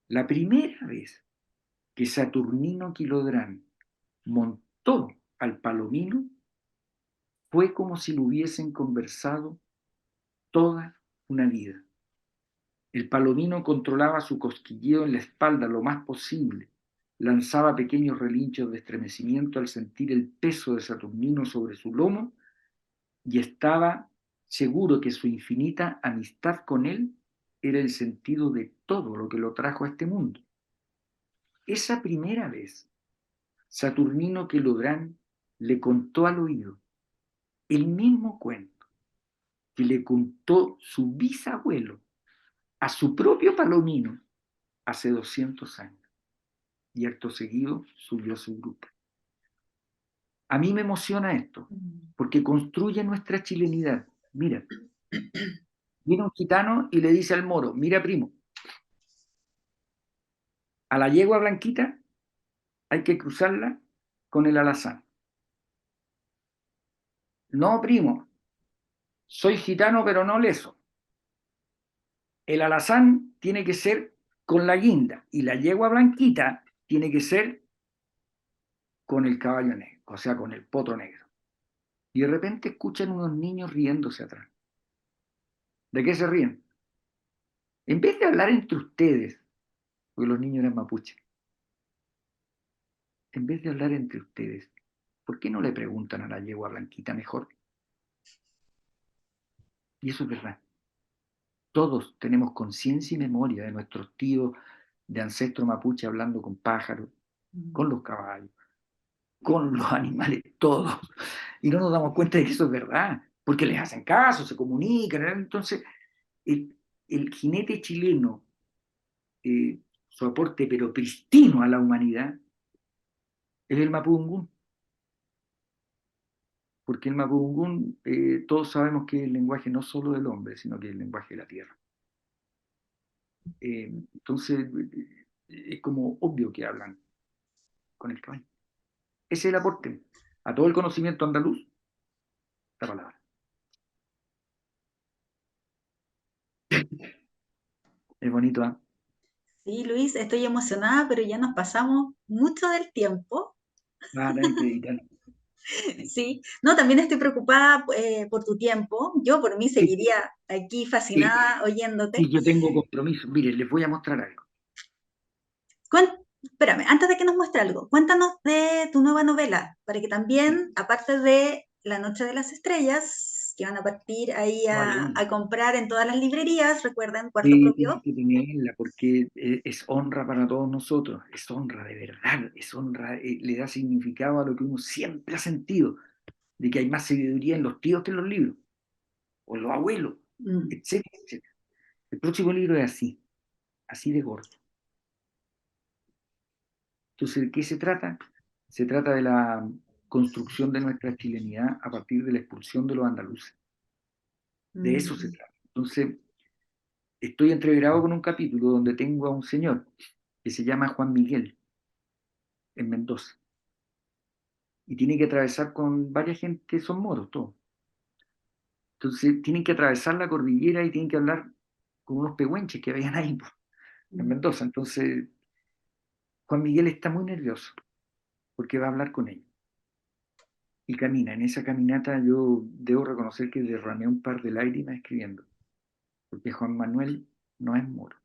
La primera vez que Saturnino Quilodrán montó al palomino fue como si lo hubiesen conversado toda una vida. El palomino controlaba su cosquilleo en la espalda lo más posible, lanzaba pequeños relinchos de estremecimiento al sentir el peso de Saturnino sobre su lomo y estaba seguro que su infinita amistad con él era el sentido de todo lo que lo trajo a este mundo. Esa primera vez, Saturnino Quilodrán le contó al oído el mismo cuento que le contó su bisabuelo a su propio palomino hace 200 años. Y acto seguido subió a su grupo. A mí me emociona esto, porque construye nuestra chilenidad. Mira, viene un gitano y le dice al moro, mira primo, a la yegua blanquita hay que cruzarla con el alazán. No, primo, soy gitano pero no leso. El alazán tiene que ser con la guinda y la yegua blanquita tiene que ser con el caballo negro, o sea, con el potro negro. Y de repente escuchan unos niños riéndose atrás. ¿De qué se ríen? En vez de hablar entre ustedes, porque los niños eran mapuches, en vez de hablar entre ustedes, ¿por qué no le preguntan a la yegua blanquita mejor? Y eso es verdad. Todos tenemos conciencia y memoria de nuestros tíos de ancestros mapuche hablando con pájaros, con los caballos, con los animales, todos. Y no nos damos cuenta de que eso es verdad, porque les hacen caso, se comunican. Entonces, el jinete chileno, su aporte pero pristino a la humanidad, es el mapudungún. Porque el mapudungún, todos sabemos que es el lenguaje no solo del hombre, sino que es el lenguaje de la tierra. Entonces, es como obvio que hablan con el caballo. Ese es el aporte a todo el conocimiento andaluz, la palabra. Es bonito, ¿eh? Sí, Luis, estoy emocionada, pero ya nos pasamos mucho del tiempo. Va a tener que editar. Sí, no, también estoy preocupada por tu tiempo. Yo por mí Sí, seguiría aquí sí, fascinada oyéndote. sí, yo tengo compromiso. Mire, les voy a mostrar algo. Espérame, antes de que nos muestre algo, cuéntanos de tu nueva novela, para que también, aparte de La Noche de las Estrellas, que van a partir ahí No, a comprar en todas las librerías, recuerden, Cuarto sí, tienen Propio. que tenerla porque es honra para todos nosotros, es honra de verdad, es honra, le da significado a lo que uno siempre ha sentido, de que hay más sabiduría en los tíos que en los libros, o en los abuelos, Mm, etcétera, etcétera. El próximo libro es así, así de gordo. Entonces, ¿de qué se trata? Se trata de la construcción de nuestra chilenidad a partir de la expulsión de los andaluces. De eso se mm, trata. Entonces, estoy entreverado con un capítulo donde tengo a un señor que se llama Juan Miguel, en Mendoza, y tiene que atravesar con varias gente, son moros todos. Entonces, tienen que atravesar la cordillera y tienen que hablar con unos pehuenches que habían ahí en mm, Mendoza. Entonces, Juan Miguel está muy nervioso porque va a hablar con ellos. Y camina. En esa caminata yo debo reconocer que derramé un par de lágrimas escribiendo, porque Juan Manuel no es moro,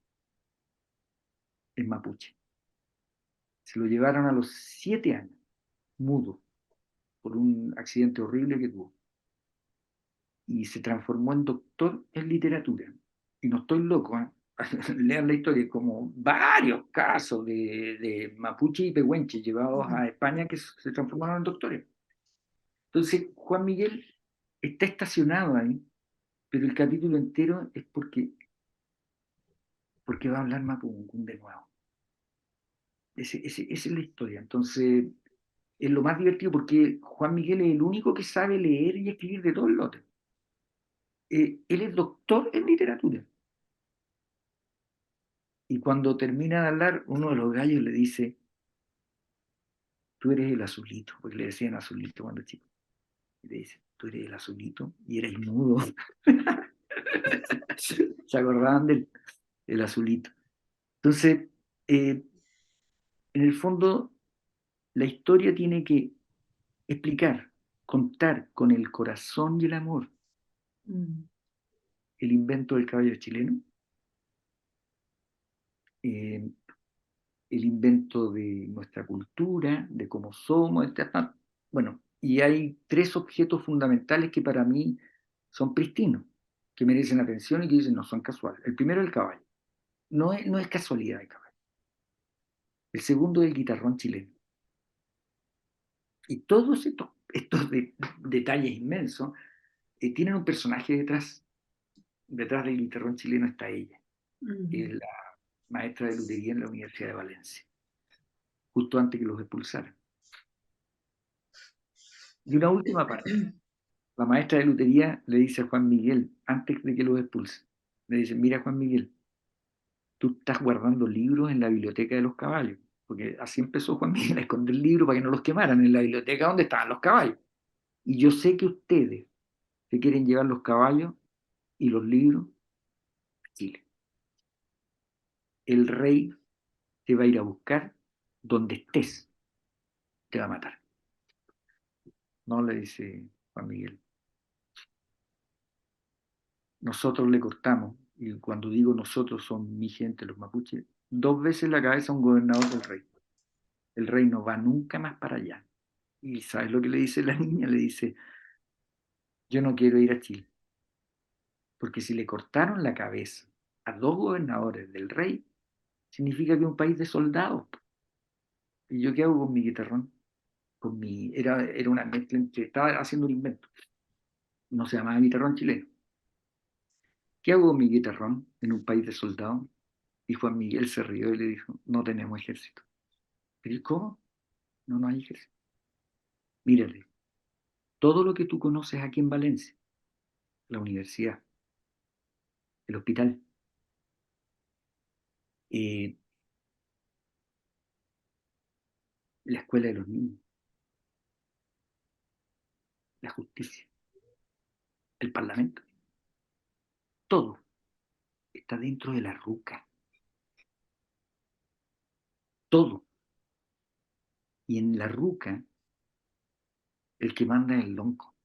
es mapuche. Se lo llevaron a los 7 años, mudo, por un accidente horrible que tuvo. Y se transformó en doctor en literatura. Y no estoy loco, ¿eh? Lean la historia, como varios casos de mapuche y pehuenche llevados mm. a España que se transformaron en doctores. Entonces, Juan Miguel está estacionado ahí, pero el capítulo entero es porque va a hablar mapudungún de nuevo. Esa es la historia. Entonces, es lo más divertido porque Juan Miguel es el único que sabe leer y escribir de todo el lote. Él es doctor en literatura. Y cuando termina de hablar, uno de los gallos le dice, tú eres el azulito, porque le decían azulito cuando chico. Y le dice, tú eres el azulito y eres mudo. ¿Se acordaban del azulito? Entonces, en el fondo, la historia tiene que explicar, contar con el corazón y el amor Mm, el invento del caballo chileno, eh, el invento de nuestra cultura, de cómo somos, etc. Bueno, y hay tres objetos fundamentales que para mí son pristinos, que merecen atención y que dicen no son casuales. El primero es el caballo. No es casualidad el caballo. El segundo es el guitarrón chileno. Y todos estos detalles inmensos tienen un personaje detrás. Detrás del guitarrón chileno está ella, que es mm. la maestra de lutería en la Universidad de Valencia, justo antes que los expulsaran. Y una última parte. La maestra de lutería le dice a Juan Miguel, antes de que los expulsen, le dice, mira Juan Miguel, tú estás guardando libros en la biblioteca de los caballos. porque así empezó Juan Miguel a esconder libros para que no los quemaran en la biblioteca donde estaban los caballos. Y yo sé que ustedes se quieren llevar los caballos y los libros a Chile. El rey te va a ir a buscar donde estés, te va a matar. No, le dice Juan Miguel. Nosotros le cortamos, y cuando digo nosotros son mi gente, los mapuches, 2 veces la cabeza a un gobernador del rey. El rey no va nunca más para allá. Y ¿sabes lo que le dice la niña? Le dice, yo no quiero ir a Chile, porque si le cortaron la cabeza a 2 gobernadores del rey, significa que es un país de soldados. ¿Y yo qué hago con mi guitarrón? Era una mezcla entre, estaba haciendo un invento, no se llamaba guitarrón chileno. ¿Qué hago con mi guitarrón en un país de soldados? Y Juan Miguel se rió y le dijo, no tenemos ejército. ¿Pero cómo? No, no hay ejército. Mírale, todo lo que tú conoces aquí en Valencia, la universidad, el hospital, eh, la escuela de los niños, la justicia, el parlamento, todo está dentro de la ruca. Todo. Y en la ruca, el que manda es el lonco.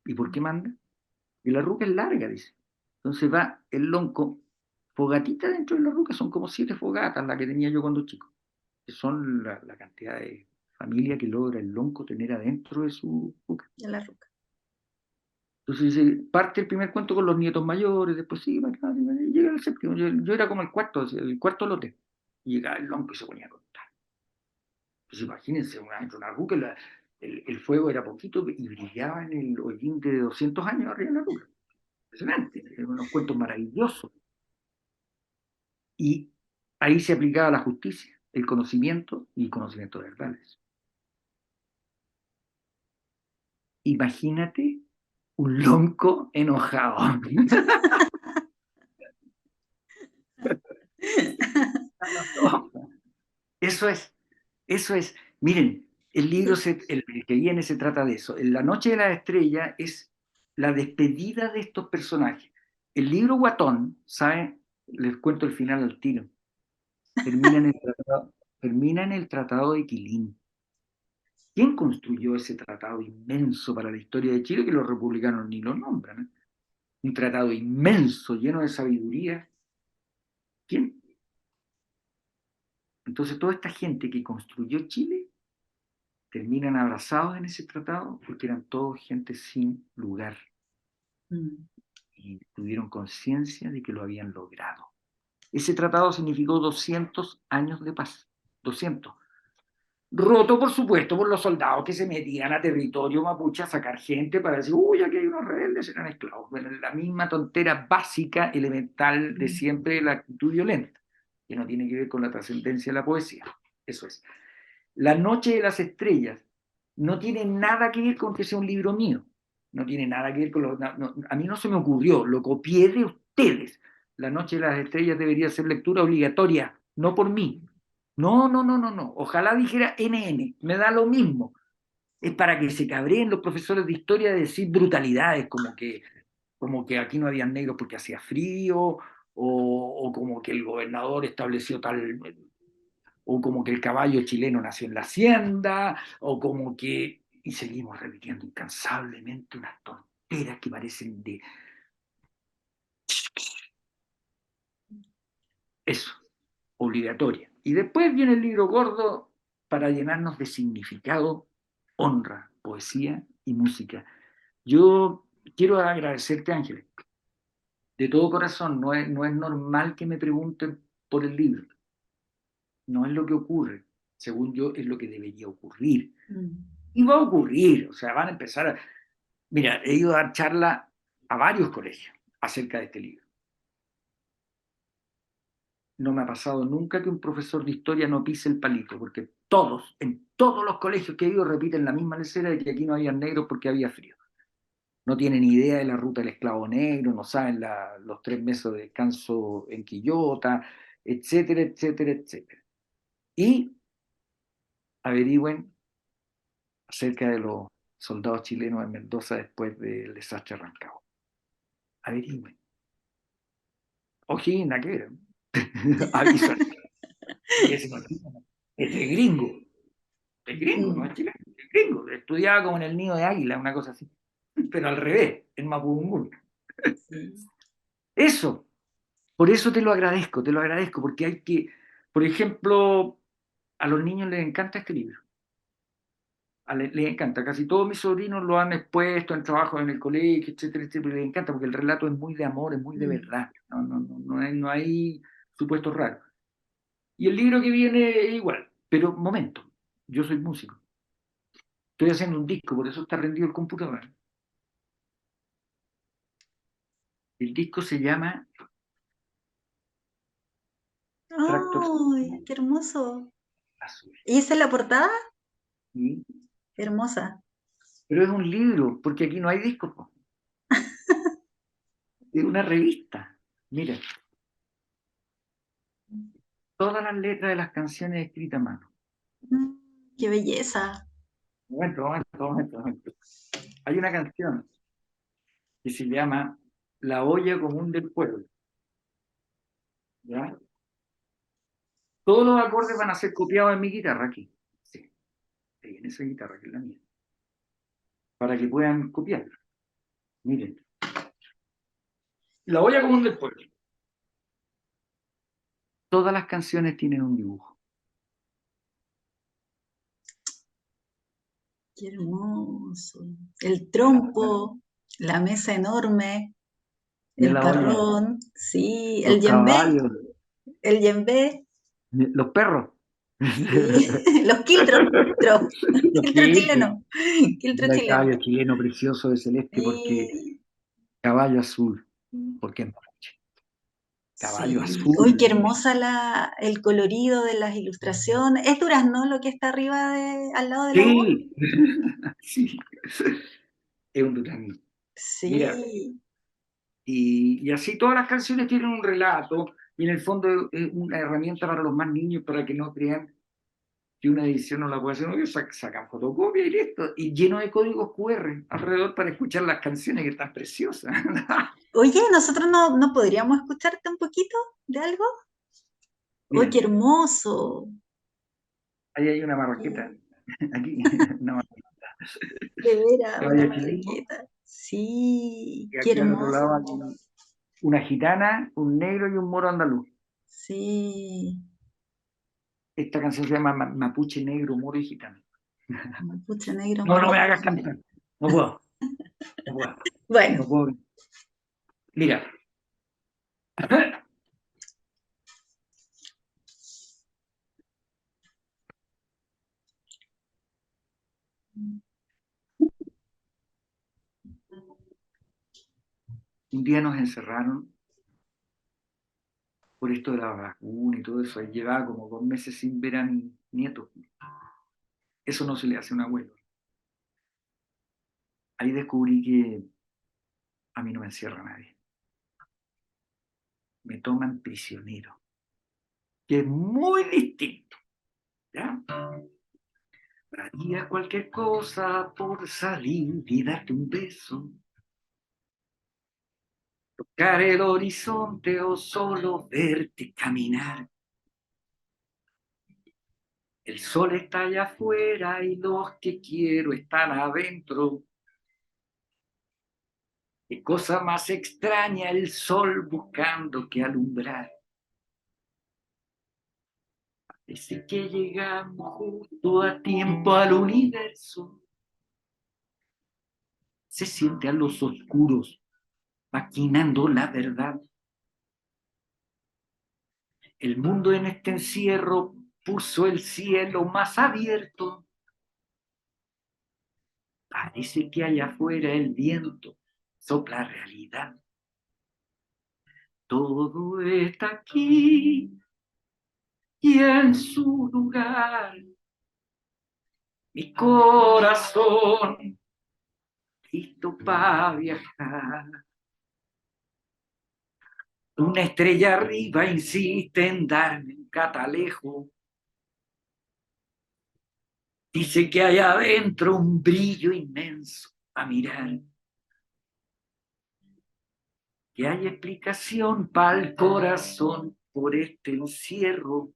¿Y por qué manda? Y la ruca es larga, dice. Entonces va el lonco, fogatita dentro de la ruca, son como 7 fogatas las que tenía yo cuando chico, que son la cantidad de familia que logra el lonco tener adentro de su ruca. De la ruca. Entonces dice, parte el primer cuento con los nietos mayores, después sí, y llega el séptimo. Yo era como el cuarto lote. Y llegaba el lonco y se ponía a contar. Entonces imagínense, una ruca, el fuego era poquito y brillaba en el hollín de 200 años arriba de la ruca. Impresionante, eran unos cuentos maravillosos. Y ahí se aplicaba la justicia, el conocimiento y el conocimiento de verdades. Imagínate un lonco enojado. Eso es. Miren, el libro, el que viene se trata de eso. En La Noche de la Estrella es la despedida de estos personajes. El libro Guatón, ¿saben? Les cuento el final al tiro. Termina en el tratado de Quilín. ¿Quién construyó ese tratado inmenso para la historia de Chile que los republicanos ni lo nombran? ¿Eh? Un tratado inmenso, lleno de sabiduría. ¿Quién? Entonces toda esta gente que construyó Chile terminan abrazados en ese tratado porque eran todos gente sin lugar y tuvieron conciencia de que lo habían logrado. Ese tratado significó 200 años de paz, 200. Roto, por supuesto, por los soldados que se metían a territorio mapuche a sacar gente para decir, uy, aquí hay unos rebeldes, eran esclavos. Bueno, la misma tontera básica, elemental de siempre de la actitud violenta, que no tiene que ver con la trascendencia de la poesía. Eso es. La Noche de las Estrellas no tiene nada que ver con que sea un libro mío. No tiene nada que ver con a mí no se me ocurrió, lo copié de ustedes. La Noche de las Estrellas debería ser lectura obligatoria, no por mí. No, no, no, no, no. Ojalá dijera NN, me da lo mismo. Es para que se cabreen los profesores de historia de decir brutalidades, como que aquí no habían negros porque hacía frío, o como que el gobernador estableció tal, o como que el caballo chileno nació en la hacienda, o como que... Y seguimos repitiendo incansablemente unas tonteras que parecen de... Eso, obligatoria. Y después viene el libro gordo para llenarnos de significado, honra, poesía y música. Yo quiero agradecerte, Ángeles, de todo corazón. No es normal que me pregunten por el libro. No es lo que ocurre. Según yo, es lo que debería ocurrir. Y va a ocurrir, o sea, van a empezar a... Mira, he ido a dar charla a varios colegios acerca de este libro. No me ha pasado nunca que un profesor de historia no pise el palito, porque todos, en todos los colegios que he ido, repiten la misma lecera de que aquí no había negros porque había frío. No tienen idea de la ruta del esclavo negro, no saben los 3 meses de descanso en Quillota, etcétera, etcétera, etcétera. y averigüen acerca de los soldados chilenos en Mendoza después del desastre de Rancagua. Averigüen. Ojina, ¿qué era? Aviso. Es gringo. Es gringo, no es chileno. Es gringo. Estudiaba como en el nido de águila, una cosa así. Pero al revés, en Mapudungún. Eso. Por eso te lo agradezco, porque hay que, por ejemplo, a los niños les encanta este libro. Les encanta, casi todos mis sobrinos lo han expuesto en trabajos en el colegio, etcétera, etcétera, les encanta porque el relato es muy de amor, es muy de verdad, no hay supuestos raros. Y el libro que viene es igual, pero momento, yo soy músico, estoy haciendo un disco, por eso está rendido el computador. El disco se llama ¡Ay, qué hermoso! Azul. ¿Y esa es la portada? ¿Sí? Hermosa. Pero es un libro, porque aquí no hay discos. Es una revista. Mira, todas las letras de las canciones escritas a mano. ¡Qué belleza! Momento. Hay una canción que se llama La olla común del pueblo. ¿Ya? Todos los acordes van a ser copiados en mi guitarra aquí. Sí, en esa guitarra que es la mía. Para que puedan copiar. Miren. La olla común del pueblo. Todas las canciones tienen un dibujo. ¡Qué hermoso! El trompo, la mesa enorme, De el la olla. parrón, sí, Los caballos. el yembe, Los perros. sí, los quiltros, Los quiltro quiltros. chileno, quiltro El chileno. caballo chileno precioso de celeste porque Sí, caballo azul, porque es noche. Caballo sí. azul. Uy, qué hermosa el colorido de las ilustraciones. ¿Es durazno lo que está arriba al lado de la uva? Sí, sí, es un durazno. Mira, Sí. y así todas las canciones tienen un relato y en el fondo es una herramienta para los más niños para que no crean que una edición no la puede hacer, no, que sacan fotocopia y listo, y lleno de códigos QR alrededor para escuchar las canciones que están preciosas. Oye, ¿nosotros no podríamos escucharte un poquito de algo? ¡Uy, Mira, qué hermoso! ahí hay una marraqueta, aquí, una marraqueta. De veras, una Caballo chileno, marqueta. Sí, y qué aquí al otro hermoso. lado hay una gitana, un negro y un moro andaluz. Sí, Esta canción se llama Mapuche Negro, Moro y Gitano. mapuche negro, No, moro no y me hagas gitano. cantar. No puedo. No puedo. Bueno, No puedo. Mira. Un día nos encerraron por esto de la vacuna y todo eso. Y llevaba como 2 meses sin ver a mi nieto. Eso no se le hace a un abuelo. Ahí descubrí que a mí no me encierra nadie. Me toman prisionero. Que es muy distinto. ¿Ya? Haría cualquier cosa por salir y darte un beso. Tocar el horizonte o solo verte caminar. El sol está allá afuera y los que quiero están adentro. Qué cosa más extraña el sol buscando que alumbrar. Parece que llegamos justo a tiempo al universo. Se siente a los oscuros maquinando la verdad. El mundo en este encierro puso el cielo más abierto. Parece que allá afuera el viento sopla realidad. Todo está aquí y en su lugar. Mi corazón listo para viajar. Una estrella arriba insiste en darme un catalejo. Dice que hay adentro un brillo inmenso a mirar, que hay explicación para el corazón por este encierro.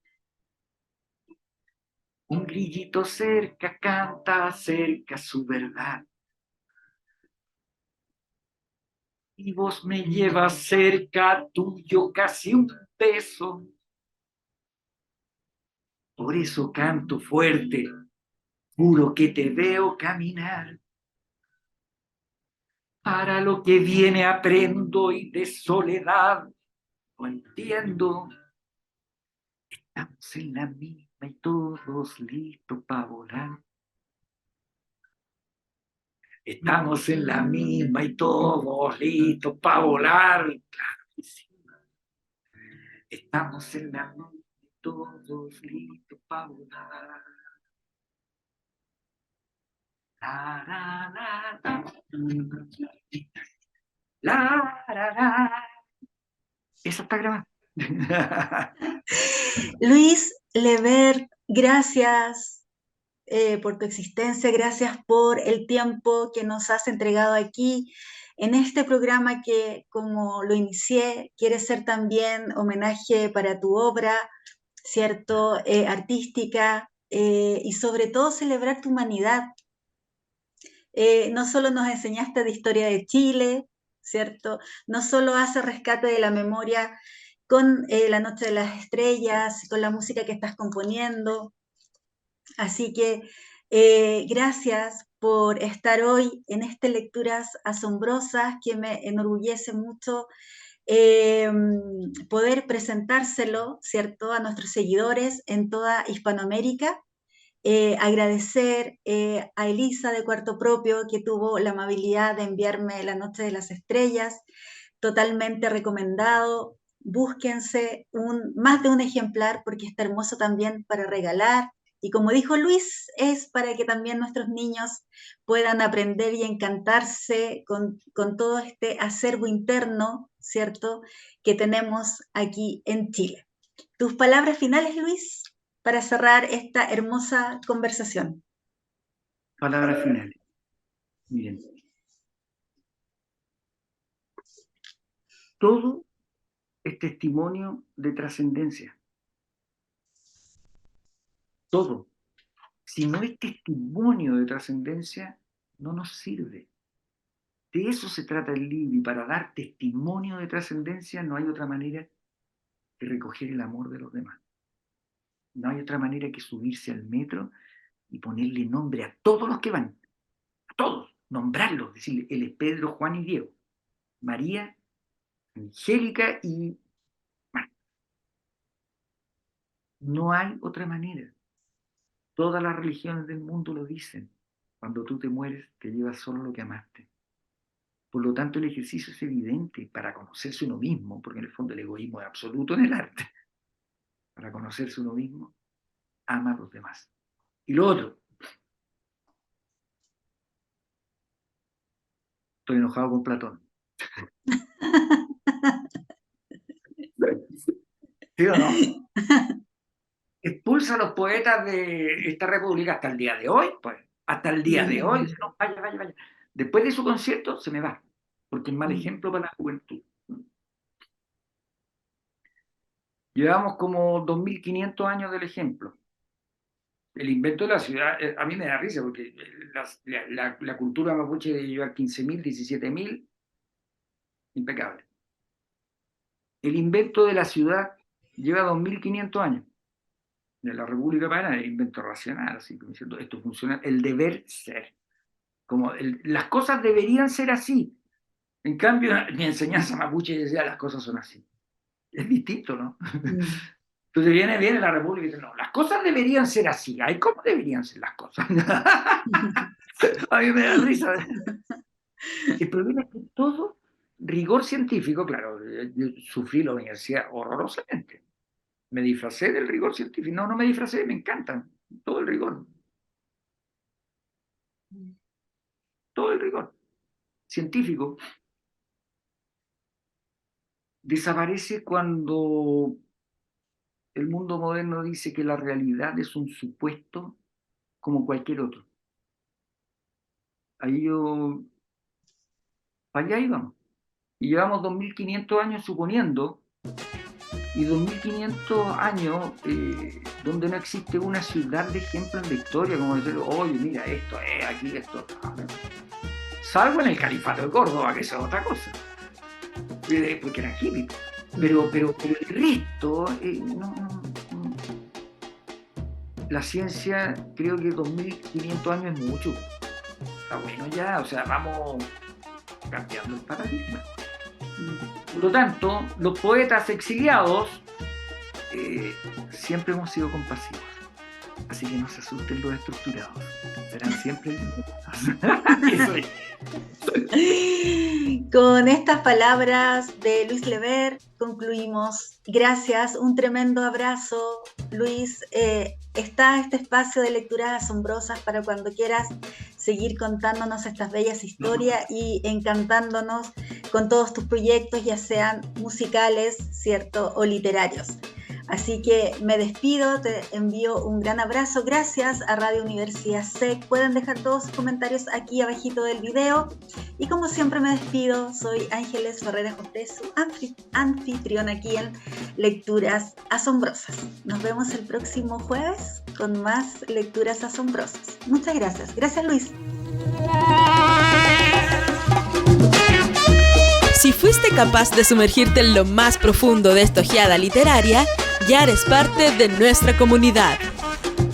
Un grillito cerca canta acerca su verdad. Y vos me llevas cerca tuyo casi un beso. Por eso canto fuerte, juro que te veo caminar. Para lo que viene aprendo y de soledad no entiendo. Estamos en la misma y todos listos para volar. Estamos en la misma y todos listos para volar. Claro que sí. Estamos en la misma y todos listos para volar. La, la, la, la. La, la, la. Eso está grabado. Luis Levert, gracias por tu existencia, gracias por el tiempo que nos has entregado aquí en este programa que, como lo inicié, quiere ser también homenaje para tu obra, ¿cierto? Artística y sobre todo celebrar tu humanidad. No solo nos enseñaste de historia de Chile, ¿cierto? No solo hace rescate de la memoria con La Noche de las Estrellas, con la música que estás componiendo. Así que gracias por estar hoy en estas lecturas asombrosas que me enorgullece mucho poder presentárselo, ¿cierto?, a nuestros seguidores en toda Hispanoamérica. Agradecer a Elisa de Cuarto Propio que tuvo la amabilidad de enviarme La Noche de las Estrellas, totalmente recomendado. Búsquense más de un ejemplar porque está hermoso también para regalar. Y como dijo Luis, es para que también nuestros niños puedan aprender y encantarse con todo este acervo interno, ¿cierto?, que tenemos aquí en Chile. ¿Tus palabras finales, Luis, para cerrar esta hermosa conversación? Palabras finales. Miren. Todo es testimonio de trascendencia. Todo. Si no es testimonio de trascendencia, no nos sirve. De eso se trata el libro, y para dar testimonio de trascendencia no hay otra manera que recoger el amor de los demás. No hay otra manera que subirse al metro y ponerle nombre a todos los que van. A todos. Nombrarlos. Decirle, él es Pedro, Juan y Diego. María, Angélica y... Bueno, no hay otra manera. Todas las religiones del mundo lo dicen. Cuando tú te mueres, te llevas solo lo que amaste. Por lo tanto, el ejercicio es evidente para conocerse uno mismo, porque en el fondo el egoísmo es absoluto en el arte. Para conocerse uno mismo, ama a los demás. Y lo otro, estoy enojado con Platón. ¿Sí o no? Expulsa a los poetas de esta república hasta el día de hoy, pues. Hasta el día de hoy. No, vaya, vaya, vaya. Después de su concierto, se me va. Porque es mal ejemplo para la juventud. Llevamos como 2500 años del ejemplo. El invento de la ciudad, a mí me da risa porque la cultura mapuche debe llevar 15.000, 17.000, impecable. El invento de la ciudad lleva 2500 años. De la República Peruana es invento racional, así como diciendo, esto funciona, el deber ser. Como las cosas deberían ser así. En cambio, mi enseñanza mapuche decía, las cosas son así. Es distinto, ¿no? Entonces viene la República y dice, no, las cosas deberían ser así. Ay, ¿cómo deberían ser las cosas? A mí me da risa. El problema es que todo rigor científico, claro, yo sufrí la universidad horrorosamente. Me disfracé del rigor científico. No, no me disfracé, me encanta todo el rigor. Todo el rigor científico desaparece cuando el mundo moderno dice que la realidad es un supuesto como cualquier otro. Ahí para allá íbamos. Y llevamos 2.500 años suponiendo, y 2.500 años donde no existe una ciudad de ejemplo en la historia, como decir, oye, mira, esto es aquí, esto. Salvo en el Califato de Córdoba, que eso es otra cosa. Porque era hippie. Pero el resto, no. La ciencia, creo que 2.500 años es mucho. Está bueno ya, o sea, vamos cambiando el paradigma. Por lo tanto, los poetas exiliados siempre hemos sido compasivos. Así que no se asusten los estructurados. Serán siempre limitados. Con estas palabras de Luis Lever concluimos. Gracias, un tremendo abrazo, Luis. Está este espacio de lecturas asombrosas para cuando quieras seguir contándonos estas bellas historias y encantándonos con todos tus proyectos, ya sean musicales, ¿cierto?, o literarios. Así que me despido, te envío un gran abrazo. Gracias a Radio Universidad SEC. Pueden dejar todos sus comentarios aquí abajito del video. Y como siempre me despido, soy Ángeles Barrera José, su anfitrión aquí en Lecturas Asombrosas. Nos vemos el próximo jueves con más Lecturas Asombrosas. Muchas gracias. Gracias, Luis. Si fuiste capaz de sumergirte en lo más profundo de esta ojeada literaria, ya eres parte de nuestra comunidad.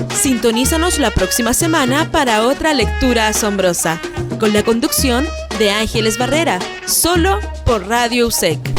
Sintonízanos la próxima semana para otra lectura asombrosa, con la conducción de Ángeles Barrera, solo por Radio USEC.